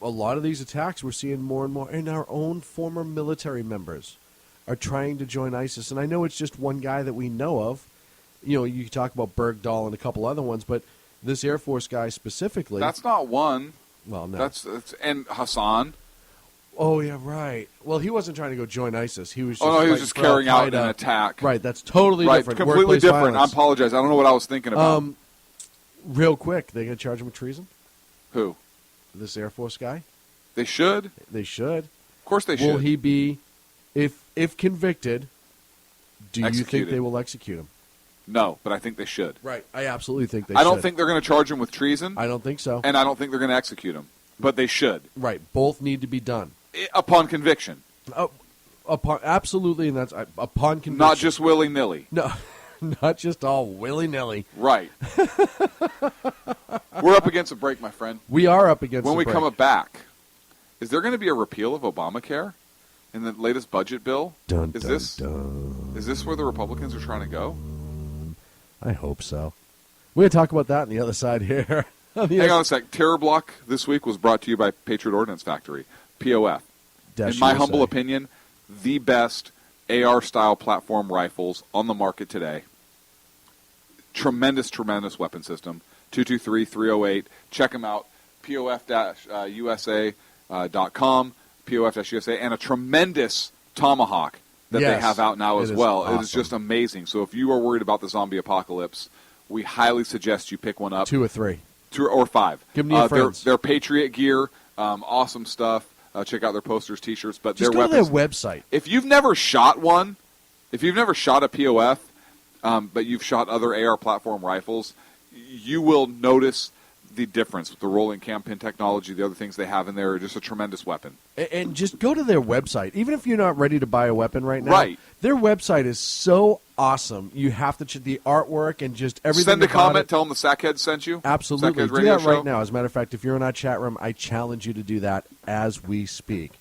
a lot of these attacks we're seeing more and more, and our own former military members are trying to join ISIS. And I know it's just one guy that we know of. You talk about Bergdahl and a couple other ones, but this Air Force guy specifically. That's not one. Well, no. That's and Hassan. Oh, yeah, right. Well, he wasn't trying to go join ISIS. He was just, he was just carrying out an attack. Right, that's totally different. Completely Workplace different. violence. I apologize. I don't know what I was thinking about. Real quick, they going to charge him with treason? Who? this Air Force guy? They should. They should. Of course they should. Will he be, if convicted, do you think Executed. they will execute him? No, but I think they should. Right. I absolutely think they I should. don't think they're going to charge him with treason. I don't think so. And I don't think they're going to execute him. But they should. Right. Both need to be done. Upon conviction. Absolutely, and that's upon conviction. Not just willy-nilly. No, not just all willy-nilly. Right. We're up against a break, my friend. We are up against when a we break. come back, is there going to be a repeal of Obamacare in the latest budget bill? Is this where the Republicans are trying to go? I hope so. We're going to talk about that on the other side here. Hang on a sec. Terror Block this week was brought to you by Patriot Ordnance Factory, POF. In my humble opinion, the best AR-style platform rifles on the market today. Tremendous, tremendous weapon system. 223-308. Check them out. POF-USA.com. POF-USA. And a tremendous Tomahawk that they have out now as well. Awesome. It is just amazing. So if you are worried about the zombie apocalypse, we highly suggest you pick one up. 2 or 3. 2 or 5. Give them to your friends. Their Patriot gear, awesome stuff. Check out their posters, T-shirts, but just their go weapons. to their website. If you've never shot one, if you've never shot a POF, but you've shot other AR platform rifles, you will notice the difference with the rolling cam pin technology. The other things they have in there are just a tremendous weapon. And just go to their website, even if you're not ready to buy a weapon right now. Right. Their website is so awesome. You have to the artwork and just everything. Send a about comment. it. Tell them the Sackhead sent you. Absolutely. Sackhead Do Radio that right Show. now. As a matter of fact, if you're in our chat room, I challenge you to do that as we speak.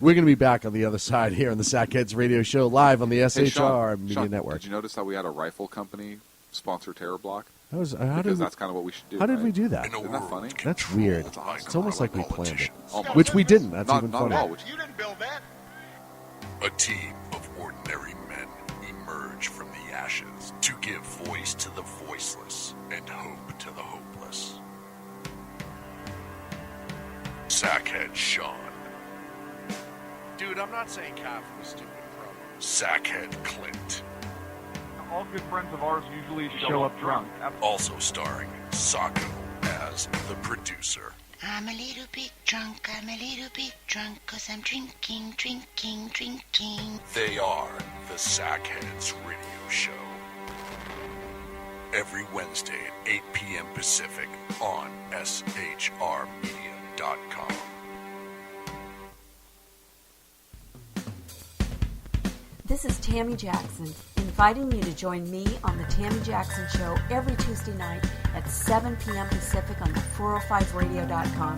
We're going to be back on the other side here on the Sackheads Radio Show live on the SHR Media Network. Did you notice how we had a rifle company sponsor Terror Block? That's kind of what we should do. How did right? we do that? Isn't that funny? That's weird. That's awesome. It's almost like we planned it. Almost. Which we didn't. That's Not- even not funny. at all. You didn't build that. A team of ordinary men emerge from the ashes to give voice to the voiceless and hope to the hopeless. Sackhead Sean. Dude, I'm not saying Kath was stupid, bro. Sackhead Clint. All good friends of ours usually show up drunk. Also starring Sacco as the producer. I'm a little bit drunk, 'cause I'm drinking. They are the Sackheads Radio Show. Every Wednesday at 8 p.m. Pacific on SHRmedia.com. This is Tammy Jackson, inviting you to join me on the Tammy Jackson Show every Tuesday night at 7 p.m. Pacific on the 405radio.com.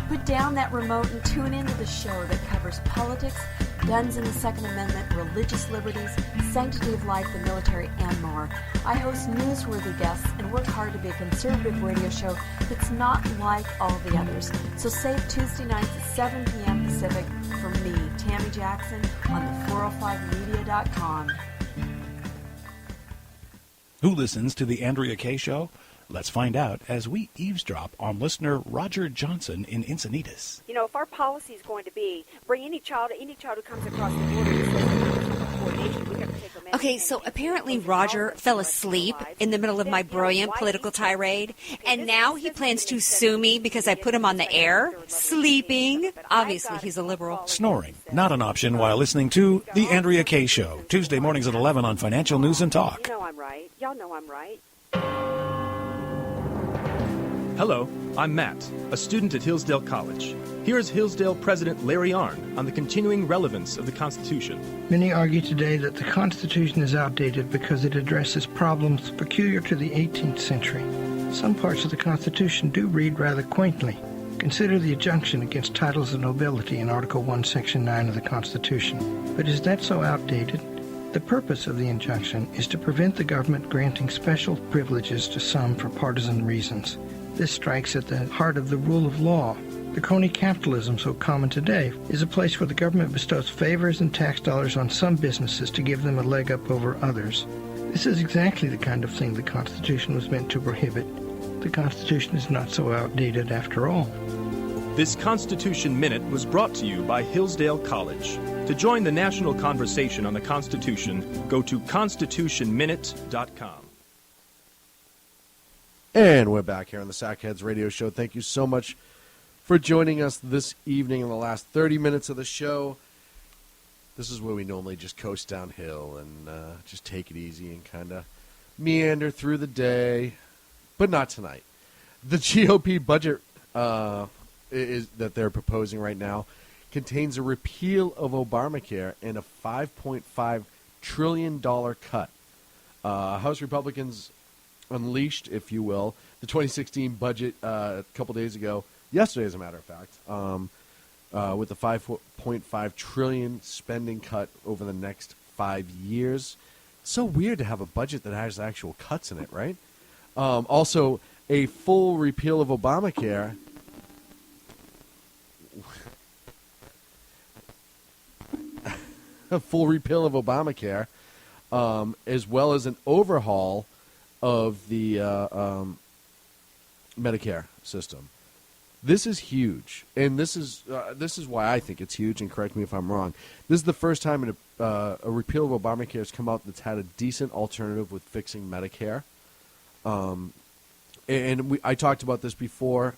Put down that remote and tune into the show that covers politics, guns and the Second Amendment, religious liberties, sanctity of life, the military, and more. I host newsworthy guests and work hard to be a conservative radio show that's not like all the others. So save Tuesday nights at 7 p.m. Pacific for me, Tammy Jackson, on the 405media.com. Who listens to the Andrea Kaye Show? Let's find out as we eavesdrop on listener Roger Johnson in Encinitas. You know, if our policy is going to be bring any child who comes across the border and says coordination, we have to take them in. Okay, so apparently Roger fell asleep in the middle of my brilliant political tirade, and now he plans to sue me because I put him on the air, sleeping. Obviously, he's a liberal. Snoring, not an option while listening to The Andrea Kaye Show, Tuesday mornings at 11 on Financial News and Talk. You know I'm right. Y'all know I'm right. Hello, I'm Matt, a student at Hillsdale College. Here is Hillsdale President Larry Arnn on the continuing relevance of the Constitution. Many argue today that the Constitution is outdated because it addresses problems peculiar to the 18th century. Some parts of the Constitution do read rather quaintly. Consider the injunction against titles of nobility in Article 1, Section 9 of the Constitution. But is that so outdated? The purpose of the injunction is to prevent the government granting special privileges to some for partisan reasons. This strikes at the heart of the rule of law. The crony capitalism so common today is a place where the government bestows favors and tax dollars on some businesses to give them a leg up over others. This is exactly the kind of thing the Constitution was meant to prohibit. The Constitution is not so outdated after all. This Constitution Minute was brought to you by Hillsdale College. To join the national conversation on the Constitution, go to constitutionminute.com. And we're back here on the Sackheads Radio Show. Thank you so much for joining us this evening in the last 30 minutes of the show. This is where we normally just coast downhill and just take it easy and kind of meander through the day, but not tonight. The GOP budget is that they're proposing right now contains a repeal of Obamacare and a $5.5 trillion cut. House Republicans unleashed, if you will, the 2016 budget a couple days ago, yesterday as a matter of fact, with the $5.5 trillion spending cut over the next 5 years. It's so weird to have a budget that has actual cuts in it, right? Also, a full repeal of Obamacare. A full repeal of Obamacare, as well as an overhaul of the Medicare system. This is huge, and this is why I think it's huge. And correct me if I'm wrong. This is the first time a repeal of Obamacare has come out that's had a decent alternative with fixing Medicare. I talked about this before.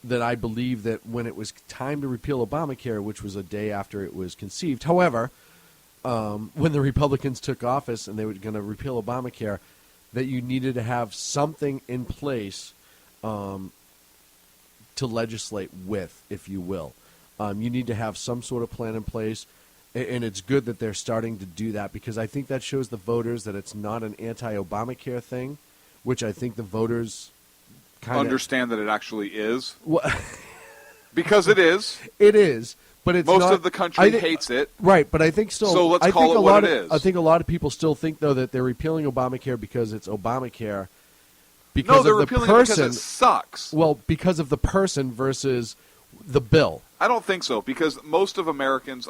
That I believe that when it was time to repeal Obamacare, which was a day after it was conceived. However, when the Republicans took office and they were going to repeal Obamacare, that you needed to have something in place to legislate with, if you will. You need to have some sort of plan in place, and it's good that they're starting to do that because I think that shows the voters that it's not an anti-Obamacare thing, which I think the voters understand that it actually is. Because it is. It is. But it's most not, of the country hates it. Right, but I think still. So let's call it what it is. I think a lot of people still think, though, that they're repealing Obamacare because it's Obamacare. No, they're repealing it because it sucks. Well, because of the person versus the bill. I don't think so, because most of Americans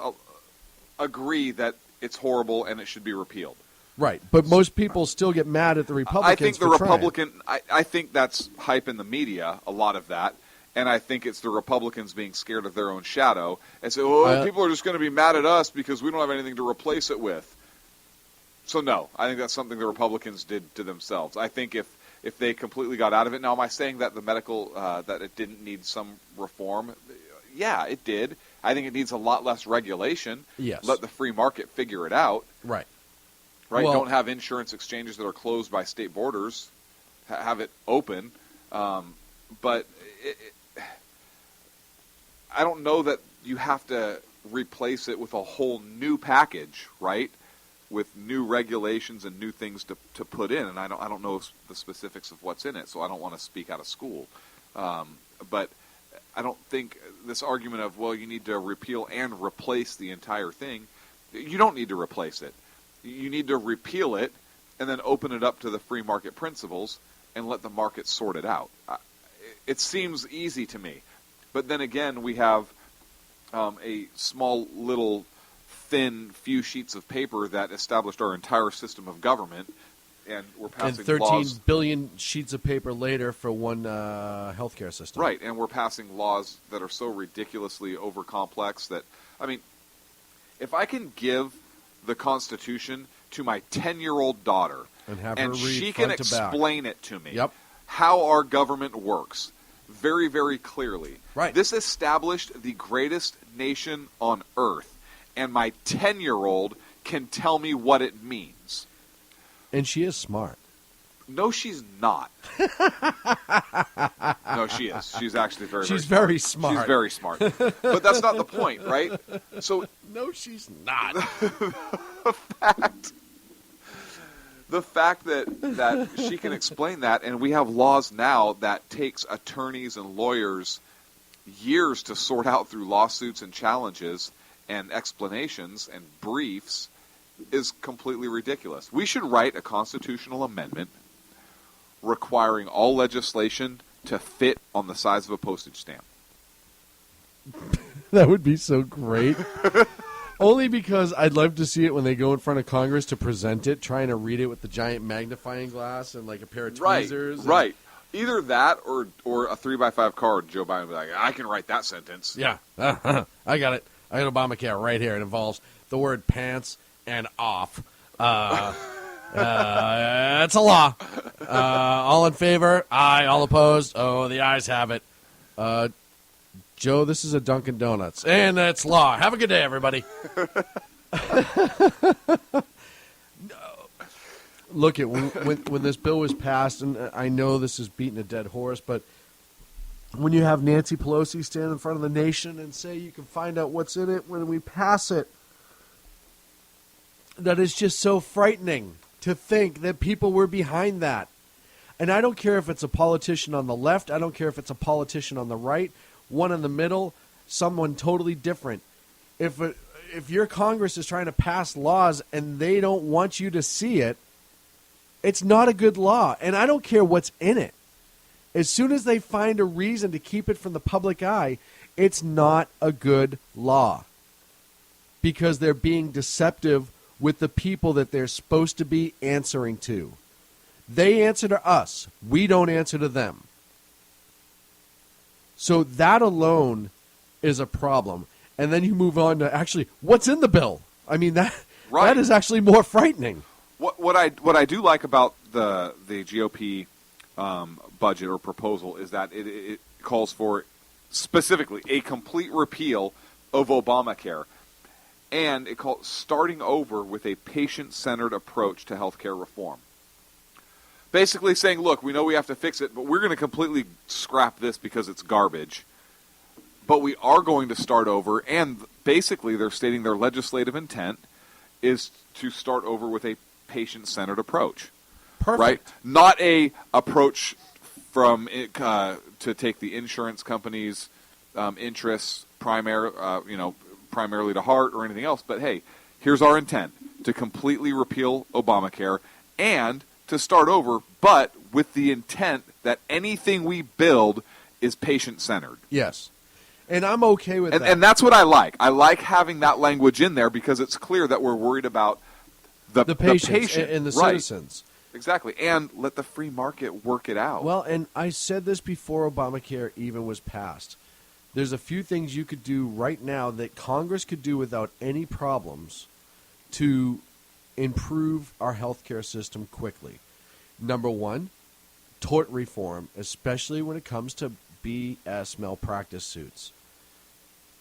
agree that it's horrible and it should be repealed. Right, but most people still get mad at the Republicans. I think the Republican. I think that's hype in the media. A lot of that, and I think it's the Republicans being scared of their own shadow and say, "Oh, people are just going to be mad at us because we don't have anything to replace it with." So no, I think that's something the Republicans did to themselves. I think if they completely got out of it. Now, am I saying that the medical that it didn't need some reform? Yeah, it did. I think it needs a lot less regulation. Yes. Let the free market figure it out. Right. Right, Well, don't have insurance exchanges that are closed by state borders. Have it open, but I don't know that you have to replace it with a whole new package, right? With new regulations and new things to put in, and I don't know the specifics of what's in it, so I don't want to speak out of school. But I don't think this argument of you need to repeal and replace the entire thing. You don't need to replace it. You need to repeal it and then open it up to the free market principles and let the market sort it out. It seems easy to me. But then again, we have a small little thin few sheets of paper that established our entire system of government, and we're passing and 13 laws. billion sheets of paper later for one healthcare system. Right, and we're passing laws that are so ridiculously overcomplex that, I mean, if I can give the Constitution to my 10-year-old daughter, and have and her read she can front to back. explain it to me, Yep. how our government works very, very clearly. Right. This established the greatest nation on earth, and my 10-year-old can tell me what it means. And she is smart. No, she's not. No, she is. She's actually very, She's very very smart. She's very smart. But that's not the point, right? So no, she's not. The fact that she can explain that, and we have laws now that takes attorneys and lawyers years to sort out through lawsuits and challenges and explanations and briefs, is completely ridiculous. We should write a constitutional amendment requiring all legislation to fit on the size of a postage stamp. That would be so great. Only because I'd love to see it when they go in front of Congress to present it, trying to read it with the giant magnifying glass and like a pair of tweezers. Right. Either that or a 3x5 card. Joe Biden would be like, I can write that sentence. Yeah. I got it. I got Obamacare right here. It involves the word pants and off. It's a law. All in favor? Aye. All opposed? Oh, the ayes have it. Joe, this is a Dunkin' Donuts. And that's law. Have a good day, everybody. Look, when this bill was passed, and I know this is beating a dead horse, but when you have Nancy Pelosi stand in front of the nation and say you can find out what's in it when we pass it, that is just so frightening to think that people were behind that. And I don't care if it's a politician on the left. I don't care if it's a politician on the right, one in the middle, someone totally different. If your Congress is trying to pass laws and they don't want you to see it, it's not a good law. And I don't care what's in it. As soon as they find a reason to keep it from the public eye, it's not a good law. Because they're being deceptive with the people that they're supposed to be answering to. They answer to us. We don't answer to them. So that alone is a problem. And then you move on to actually what's in the bill. I mean, that is actually more frightening. What I do like about the GOP budget or proposal is that it calls for specifically a complete repeal of Obamacare. And it calls starting over with a patient-centered approach to healthcare reform. Basically saying, look, we know we have to fix it, but we're going to completely scrap this because it's garbage. But we are going to start over, and basically they're stating their legislative intent is to start over with a patient-centered approach. Perfect. Right? Not a approach from to take the insurance companies' interests primarily to heart or anything else. But hey, here's our intent: to completely repeal Obamacare and to start over, but with the intent that anything we build is patient-centered. Yes. And I'm okay with that. And that's what I like. I like having that language in there because it's clear that we're worried about the patient and the right. citizens. Exactly. And let the free market work it out. Well, and I said this before Obamacare even was passed. There's a few things you could do right now that Congress could do without any problems to improve our healthcare system quickly. Number one, tort reform, especially when it comes to BS malpractice suits.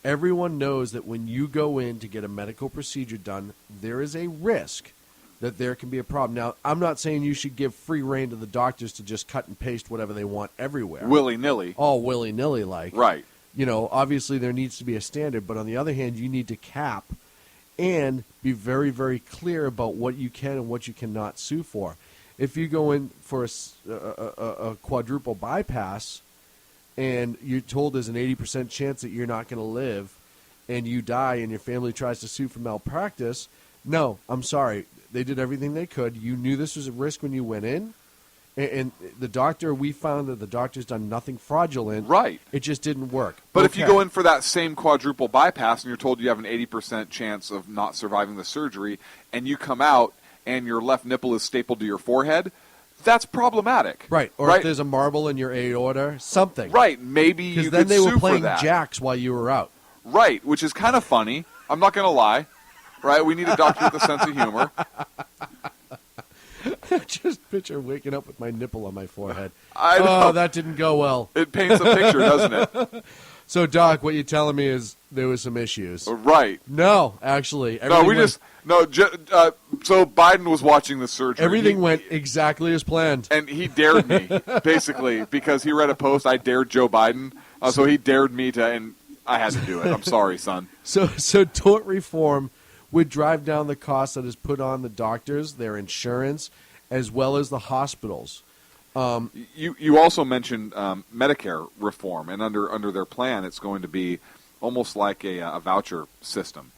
Everyone knows that when you go in to get a medical procedure done, there is a risk that there can be a problem. Now, I'm not saying you should give free rein to the doctors to just cut and paste whatever they want everywhere. Willy-nilly. All willy-nilly like. Right. You know, obviously there needs to be a standard, but on the other hand, you need to cap and be very, very clear about what you can and what you cannot sue for. If you go in for a quadruple bypass and you're told there's an 80% chance that you're not going to live and you die and your family tries to sue for malpractice, no, I'm sorry. They did everything they could. You knew this was a risk when you went in. And the doctor, we found that the doctor's done nothing fraudulent. Right. It just didn't work. But if you go in for that same quadruple bypass and you're told you have an 80% chance of not surviving the surgery, and you come out and your left nipple is stapled to your forehead, that's problematic. Right. Or if there's a marble in your aorta, something. Right. Maybe you could sue for that. Because then they were playing jacks while you were out. Right, which is kind of funny. I'm not going to lie. Right? We need a doctor with a sense of humor. Just picture waking up with my nipple on my forehead. I know. Oh, that didn't go well. It paints a picture, doesn't it? So, Doc, what you're telling me is there was some issues. Right. No, actually. So Biden was watching the surgery. Everything went exactly as planned. And he dared me, basically, because he read a post. I dared Joe Biden. So he dared me to, and I had to do it. I'm sorry, son. So tort reform would drive down the cost that is put on the doctors, their insurance, as well as the hospitals. You also mentioned Medicare reform, and under their plan, it's going to be almost like a voucher system,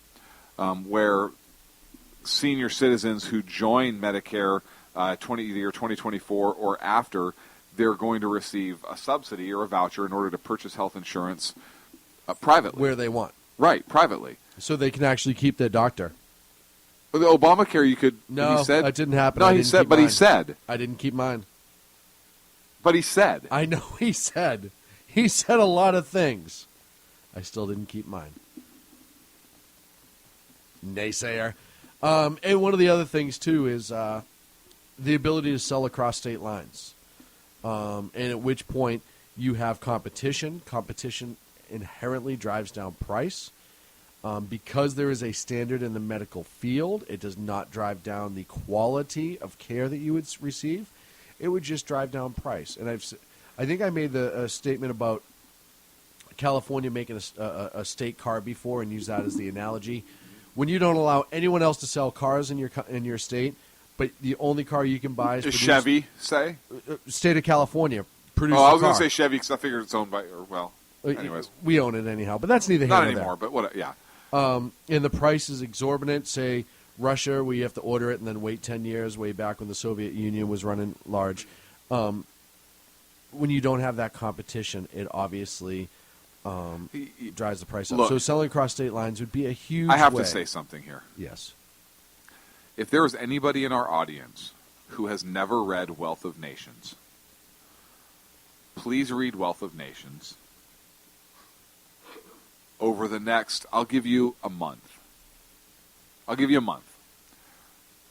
where senior citizens who join Medicare year 2024 or after, they're going to receive a subsidy or a voucher in order to purchase health insurance privately. Where they want. Right, privately. So they can actually keep their doctor. The Obamacare, you could. No, he said, that didn't happen. No, he said, but he said. I didn't keep mine. But he said. I know he said. He said a lot of things. I still didn't keep mine. Naysayer. And one of the other things, too, is the ability to sell across state lines. And at which point You have competition. Competition inherently drives down price. Because there is a standard in the medical field, it does not drive down the quality of care that you would receive. It would just drive down price. And I think I made the statement about California making a state car before and use that as the analogy. When you don't allow anyone else to sell cars in your state, but the only car you can buy is Chevy, say? State of California. I was going to say Chevy because I figured it's owned by, anyways. We own it anyhow, but that's neither here nor there. Not anymore, but what? Yeah. And the price is exorbitant. Say Russia, where you have to order it and then wait 10 years, way back when the Soviet Union was running large. When you don't have that competition, it obviously drives the price up. Look, so selling across state lines would be a huge I have way. to say something here. Yes. If there is anybody in our audience who has never read Wealth of Nations, please read Wealth of Nations. Over the next, I'll give you a month.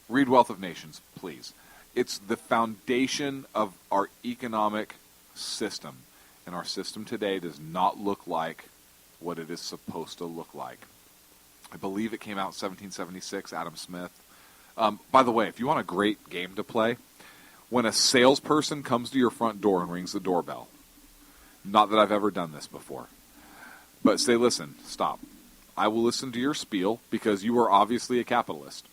Read Wealth of Nations, please. It's the foundation of our economic system. And our system today does not look like what it is supposed to look like. I believe it came out in 1776, Adam Smith. By the way, if you want a great game to play, when a salesperson comes to your front door and rings the doorbell, not that I've ever done this before, but say, listen, stop. I will listen to your spiel because you are obviously a capitalist,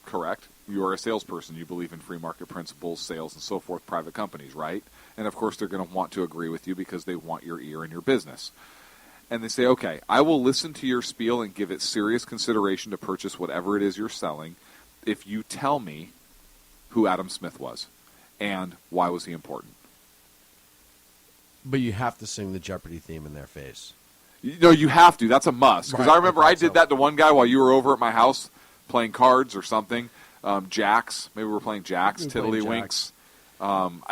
correct? You are a salesperson. You believe in free market principles, sales, and so forth, private companies, right? And, of course, they're going to want to agree with you because they want your ear in your business. And they say, okay, I will listen to your spiel and give it serious consideration to purchase whatever it is you're selling if you tell me who Adam Smith was and why was he important. But you have to sing the Jeopardy theme in their face. No, you have to. That's a must. Because Right, I remember I did that to one guy while you were over at my house playing cards or something. Jacks. Maybe we were playing Jacks, Tiddlywinks.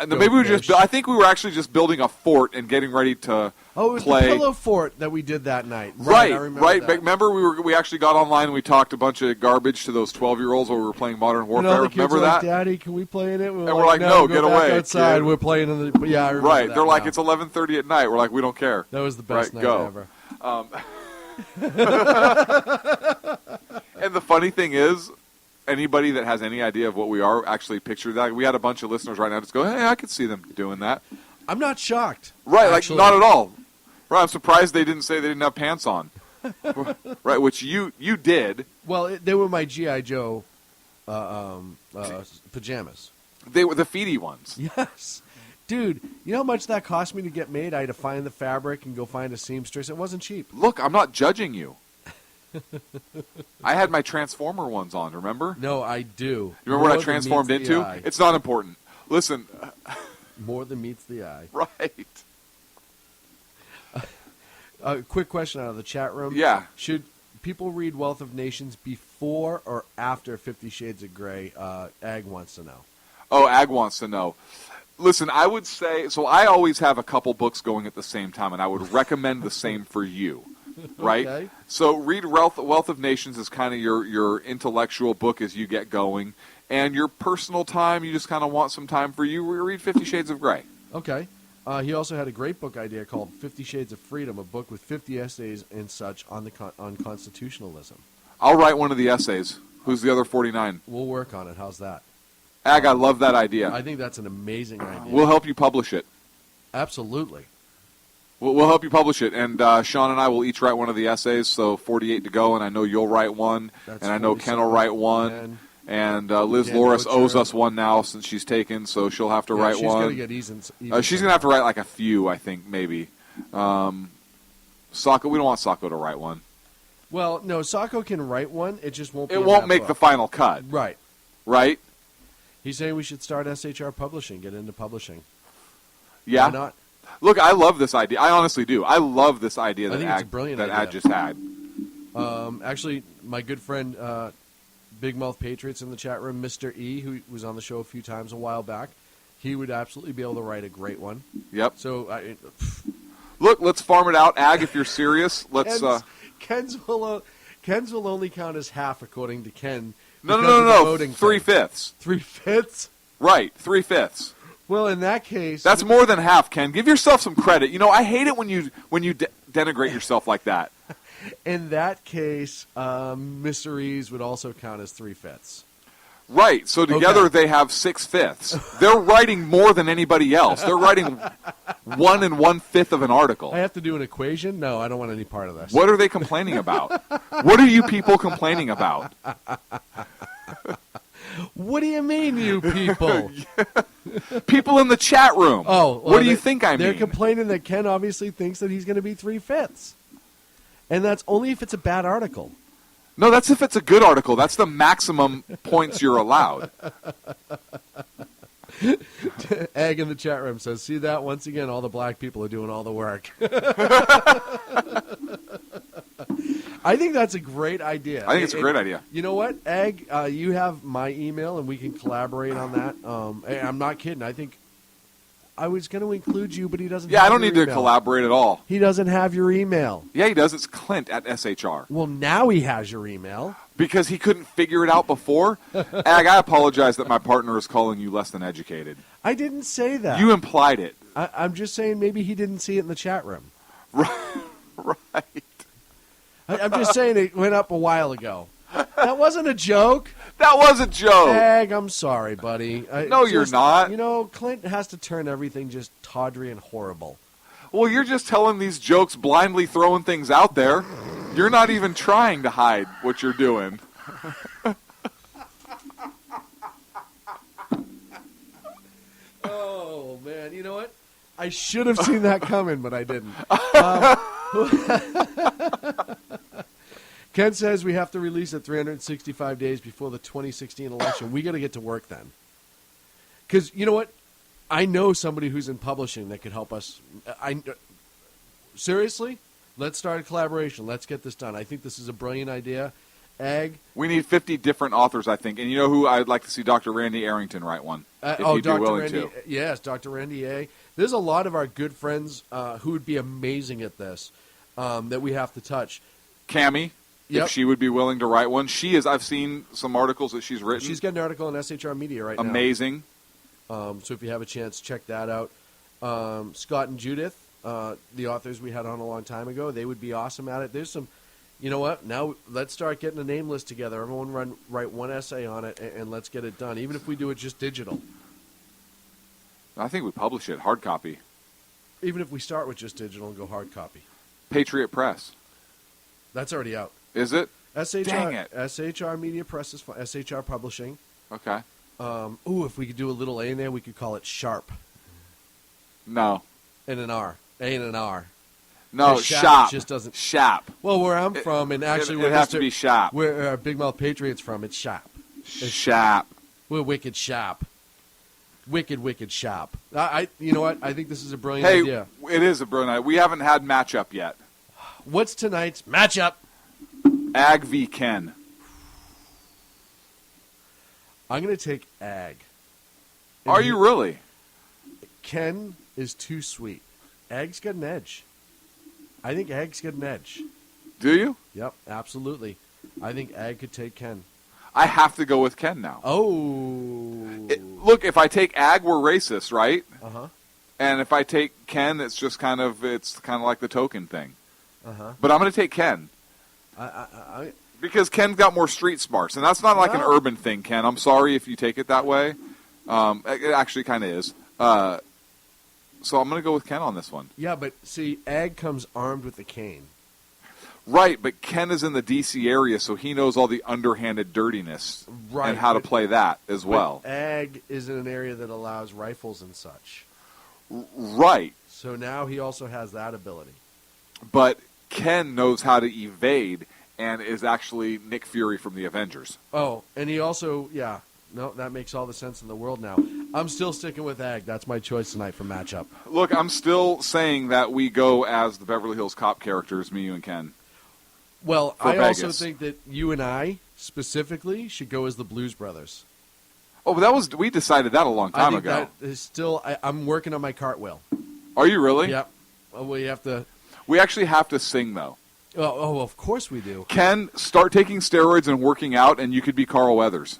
Maybe we were just. I think we were actually just building a fort and getting ready to Oh, it was play. the pillow fort that we did that night. Right, I remember right. that. Remember, we actually got online and we talked a bunch of garbage to those 12-year-olds while we were playing Modern And all Warfare. the kids Remember were that? like, Daddy, can we play in it? And we're like, no, go get back away, outside. kid. We're playing in the. Yeah, I remember Right. that They're like, now. it's 11:30 at night. We're like, we don't care. That was the best right, night go. ever. And the funny thing is, anybody that has any idea of what we are actually pictured that. We had a bunch of listeners right now just go, hey, I could see them doing that. I'm not shocked. Right, actually. like not at all. Right, I'm surprised they didn't say they didn't have pants on. Right, which you did. Well, they were my G.I. Joe pajamas. They were the feety ones. Yes. Dude, you know how much that cost me to get made? I had to find the fabric and go find a seamstress. It wasn't cheap. Look, I'm not judging you. I had my Transformer ones on, remember? No, I do. You remember what I transformed into? It's not important. Listen. More than meets the eye. Right. Quick question out of the chat room. Yeah. Should people read Wealth of Nations before or after 50 Shades of Grey? Ag wants to know. Oh, Ag wants to know. Listen, I would say, so I always have a couple books going at the same time, and I would recommend the same for you, right? Okay. So read Wealth of Nations is kind of your intellectual book as you get going, and your personal time, you just kind of want some time for you, read 50 Shades of Grey. Okay. He also had a great book idea called 50 Shades of Freedom, a book with 50 essays and such on constitutionalism. I'll write one of the essays. Who's the other 49? We'll work on it. How's that? Ag, I love that idea. I think that's an amazing idea. We'll help you publish it. Absolutely. We'll help you publish it. And Sean and I will each write one of the essays, so 48 to go, and I know you'll write one, and I know Ken will write one. And Liz Loris owes us one now since she's taken, so she'll have to write one. She's going to get even she's going to have to write like a few, I think, maybe. Sacco, we don't want Sacco to write one. Well, no, Sacco can write one. It just won't. It won't make the final cut. Right. Right. He's saying we should start SHR Publishing, get into publishing. Yeah. Why not? Look, I love this idea. I honestly do. I love this idea I that think it's a brilliant idea. Ad just had. Actually, my good friend, Big Mouth Patriots in the chat room, Mr. E, who was on the show a few times a while back, he would absolutely be able to write a great one. Yep. So, look, let's farm it out. Ag, if you're serious, let's. Ken's will only count as half, according to Ken. No. 3/5. 3/5? Right, 3/5. Well, in that case, That's more than half, Ken. Give yourself some credit. You know, I hate it when you denigrate yourself like that. in that case, Mysteries would also count as 3/5. Right. So together they have 6/5. They're writing more than anybody else. They're writing 1 1/5 of an article. I have to do an equation? No, I don't want any part of this. What are they complaining about? What are you people complaining about? What do you mean, you people? People in the chat room. Oh, well, what do you think I mean? They're complaining that Ken obviously thinks that he's going to be 3/5. And that's only if it's a bad article. No, that's if it's a good article. That's the maximum points you're allowed. Egg in the chat room says, see that? Once again, all the black people are doing all the work. I think that's a great idea. I think it's a great idea. You know what, Egg? You have my email, and we can collaborate on that. I'm not kidding. I think I was going to include you, but he doesn't. Yeah, have I don't your need to email. Collaborate at all. He doesn't have your email. Yeah, he does. It's Clint at SHR. Well, now he has your email. Because he couldn't figure it out before? Ag, I apologize that my partner is calling you less than educated. I didn't say that. You implied it. I'm just saying maybe he didn't see it in the chat room. Right. I'm just saying it went up a while ago. That wasn't a joke. That was a joke. Ag, I'm sorry, buddy. No, you're not. You know, Clint has to turn everything just tawdry and horrible. Well, you're just telling these jokes, blindly throwing things out there. You're not even trying to hide what you're doing. Oh, man. You know what? I should have seen that coming, but I didn't. Ken says we have to release it 365 days before the 2016 election. We got to get to work then. Because, you know what? I know somebody who's in publishing that could help us. Seriously? Let's start a collaboration. Let's get this done. I think this is a brilliant idea. Ag. We need 50 different authors, I think. And you know who? I'd like to see Dr. Randy Arrington write one. If he'd Dr. be willing Randy. to. Yes, Dr. Randy A. There's a lot of our good friends who would be amazing at this that we have to touch. Cammie, Yep. if she would be willing to write one. She is. I've seen some articles that she's written. She's got an article on SHR Media right now. Amazing. So if you have a chance, check that out. Scott and Judith, the authors we had on a long time ago, they would be awesome at it. There's some, you know what? Now let's start getting a name list together. Everyone write one essay on it, and let's get it done. Even if we do it just digital. I think we publish it hard copy. Even if we start with just digital and go hard copy. Patriot Press. That's already out. Is it? SHR, Dang it. SHR Media Press is fine. SHR Publishing. Okay. If we could do a little A in there, we could call it Sharp. No. And an R. A and an R. No, Shop Shop. just doesn't. Shop. Well, where I'm from, and actually, it'd have to be Shop. Where Big Mouth Patriots from, it's Shop. Shop. We're wicked Shop. Wicked Shop. You know what? I think this is a brilliant Hey, idea. it is a brilliant idea. We haven't had matchup yet. What's tonight's matchup? Ag v. Ken. I'm going to take Ag. Are you really? Ken is too sweet. Ag's got an edge. I think Ag's got an edge. Do you? Yep, absolutely. I think Ag could take Ken. I have to go with Ken now. Oh. Look, if I take Ag, we're racist, right? Uh-huh. And if I take Ken, it's kind of like the token thing. Uh-huh. But I'm going to take Ken. Because Ken's got more street smarts. And that's not like an urban thing, Ken. I'm sorry if you take it that way. It actually kind of is. So I'm going to go with Ken on this one. Yeah, but see, Ag comes armed with a cane. Right, but Ken is in the D.C. area, so he knows all the underhanded dirtiness and how to play that as well. Ag is in an area that allows rifles and such. Right. So now he also has that ability. But Ken knows how to evade and is actually Nick Fury from the Avengers. Oh, and he also, that makes all the sense in the world now. I'm still sticking with Ag. That's my choice tonight for matchup. Look, I'm still saying that we go as the Beverly Hills Cop characters, me, you, and Ken. Well, I Vegas. also think that you and I, specifically, should go as the Blues Brothers. Oh, but we decided that a long time ago. That is still, I'm working on my cartwheel. Are you really? Yep. Well, we have to. We actually have to sing, though. Oh, of course we do. Ken, start taking steroids and working out, and you could be Carl Weathers.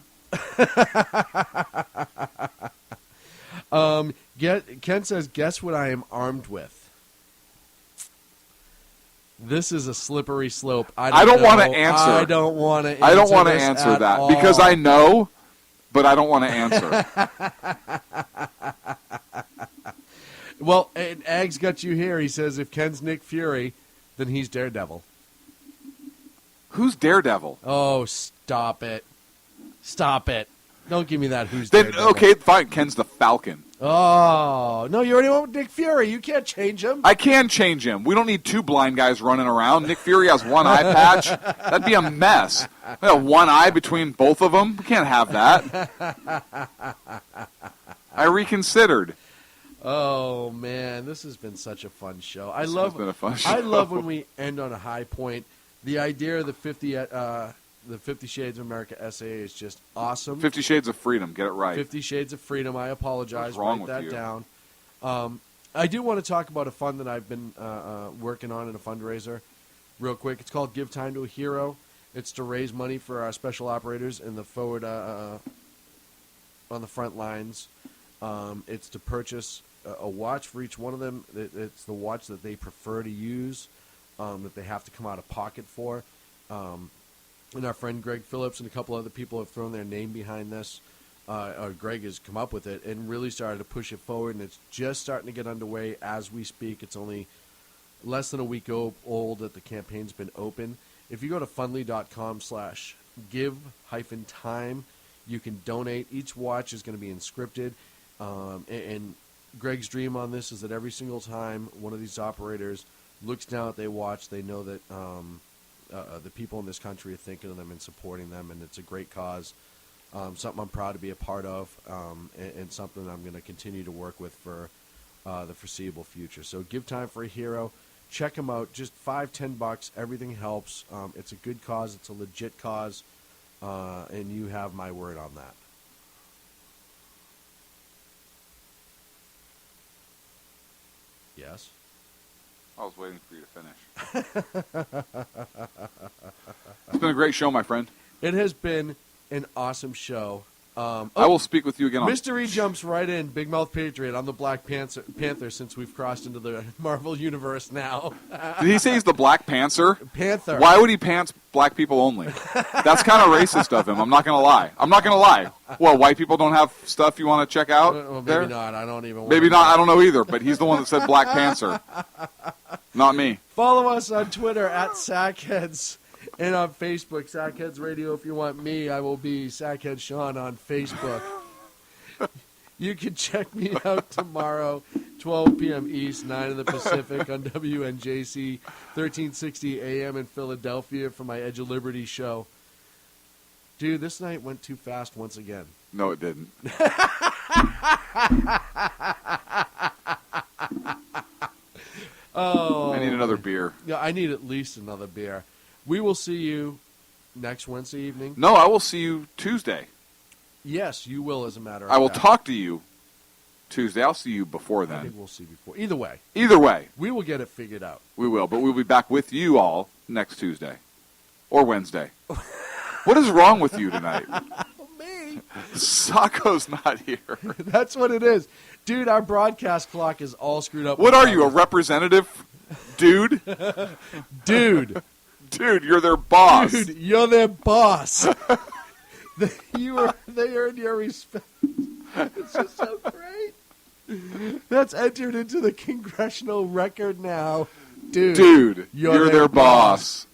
Ken says, guess what I am armed with? This is a slippery slope. I don't want to answer. I don't want to answer I don't want to this answer at that all. because I know, but I don't want to answer. Well, and Ag's got you here. He says if Ken's Nick Fury, then he's Daredevil. Who's Daredevil? Oh, stop it. Stop it. Don't give me that who's Then, Daredevil. okay, fine. Ken's the Falcon. Oh, no, you already went with Nick Fury. You can't change him. I can change him. We don't need two blind guys running around. Nick Fury has one eye patch. That'd be a mess. We have one eye between both of them. We can't have that. I reconsidered. Oh, man, this has been such a fun show. This has been a fun show. I love when we end on a high point. The idea of the 50 Shades of America essay is just awesome. 50 Shades of Freedom. Get it right. 50 Shades of Freedom. I apologize. What's wrong Write with that you? down. I do want to talk about a fund that I've been working on in a fundraiser real quick. It's called Give Time to a Hero. It's to raise money for our special operators in the forward on the front lines. It's to purchase a watch for each one of them. It's the watch that they prefer to use, that they have to come out of pocket for. And our friend Greg Phillips and a couple other people have thrown their name behind this. Greg has come up with it and really started to push it forward, and it's just starting to get underway as we speak. It's only less than a week old that the campaign's been open. If you go to fundly.com/give-time, you can donate. Each watch is going to be inscripted. And Greg's dream on this is that every single time one of these operators looks down at their watch, they know that the people in this country are thinking of them and supporting them, and it's a great cause. Something I'm proud to be a part of, and something I'm going to continue to work with for the foreseeable future. So Give Time for a Hero. Check them out. Just $5-10. Everything helps. It's a good cause. It's a legit cause, and you have my word on that. Yes? I was waiting for you to finish. It's been a great show, my friend. It has been an awesome show. I will speak with you again on... Mystery jumps right in. Big Mouth Patriot. I'm the Black Panther since we've crossed into the Marvel Universe now. Did he say he's the Black Panther? Panther. Why would he pants black people only? That's kind of racist of him. I'm not going to lie. Well, white people don't have stuff you want to check out Well, there? maybe not. I don't even want Maybe to not. I don't know either, but he's the one that said Black Panther. Not me. Follow us on Twitter at Sackheads and on Facebook, Sackheads Radio. If you want me, I will be Sackhead Sean on Facebook. You can check me out tomorrow, 12 p.m. East, 9 in the Pacific on WNJC 1360 AM in Philadelphia for my Edge of Liberty show. Dude, this night went too fast once again. No, it didn't. Oh, I need another beer. Yeah, I need at least another beer. We will see you next Wednesday evening. No, I will see you Tuesday. Yes, you will, as a matter of I will fact. talk to you Tuesday. I'll see you before I then. think we'll see before. Either way. We will get it figured out. We will, but we'll be back with you all next Tuesday. Or Wednesday. What is wrong with you tonight? Me? Sacco's not here. That's what it is. Dude, our broadcast clock is all screwed up. What are you, a representative? Dude? Dude. Dude, you're their boss. Dude, you're their boss. They earned your respect. It's just so great. That's entered into the congressional record now. Dude, you're their boss.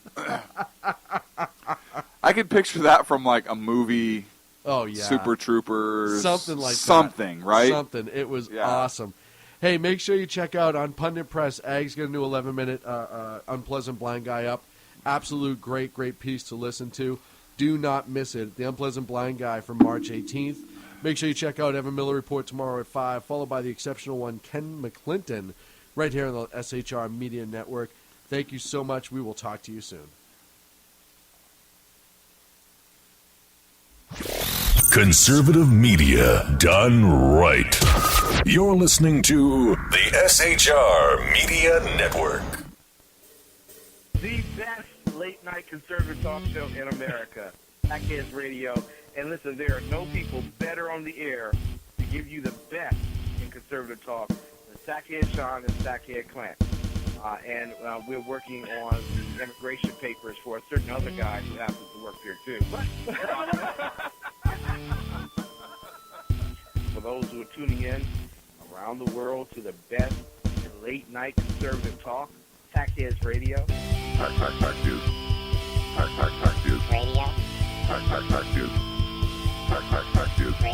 I could picture that from like a movie. Oh, yeah. Super Troopers. Something like something, that. right? Something. It was awesome. Hey, make sure you check out on Pundit Press. Ag's going to do 11-minute Unpleasant Blind Guy Up. Absolute great piece to listen to. Do not miss it. The Unpleasant Blind Guy from March 18th. Make sure you check out Evan Miller Report tomorrow at 5, followed by the exceptional one, Ken McClinton, right here on the SHR Media Network. Thank you so much. We will talk to you soon. Conservative media done right. You're listening to the SHR Media Network. The best late-night conservative talk show in America. Sackheads Radio. And listen, there are no people better on the air to give you the best in conservative talk, the Sackhead Sean and Sackhead Clan. And we're working on the immigration papers for a certain other guy who happens to work here, too. For those who are tuning in around the world to the best late-night conservative talk, Sackheads Radio. Sack News. Sack News. Radio. Sack News. Sack News. Radio.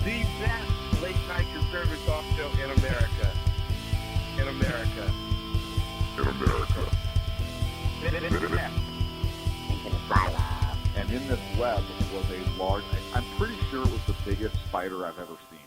The best late-night conservative talk show in America. In America. In America. And in this web was a large, I'm pretty sure it was the biggest spider I've ever seen.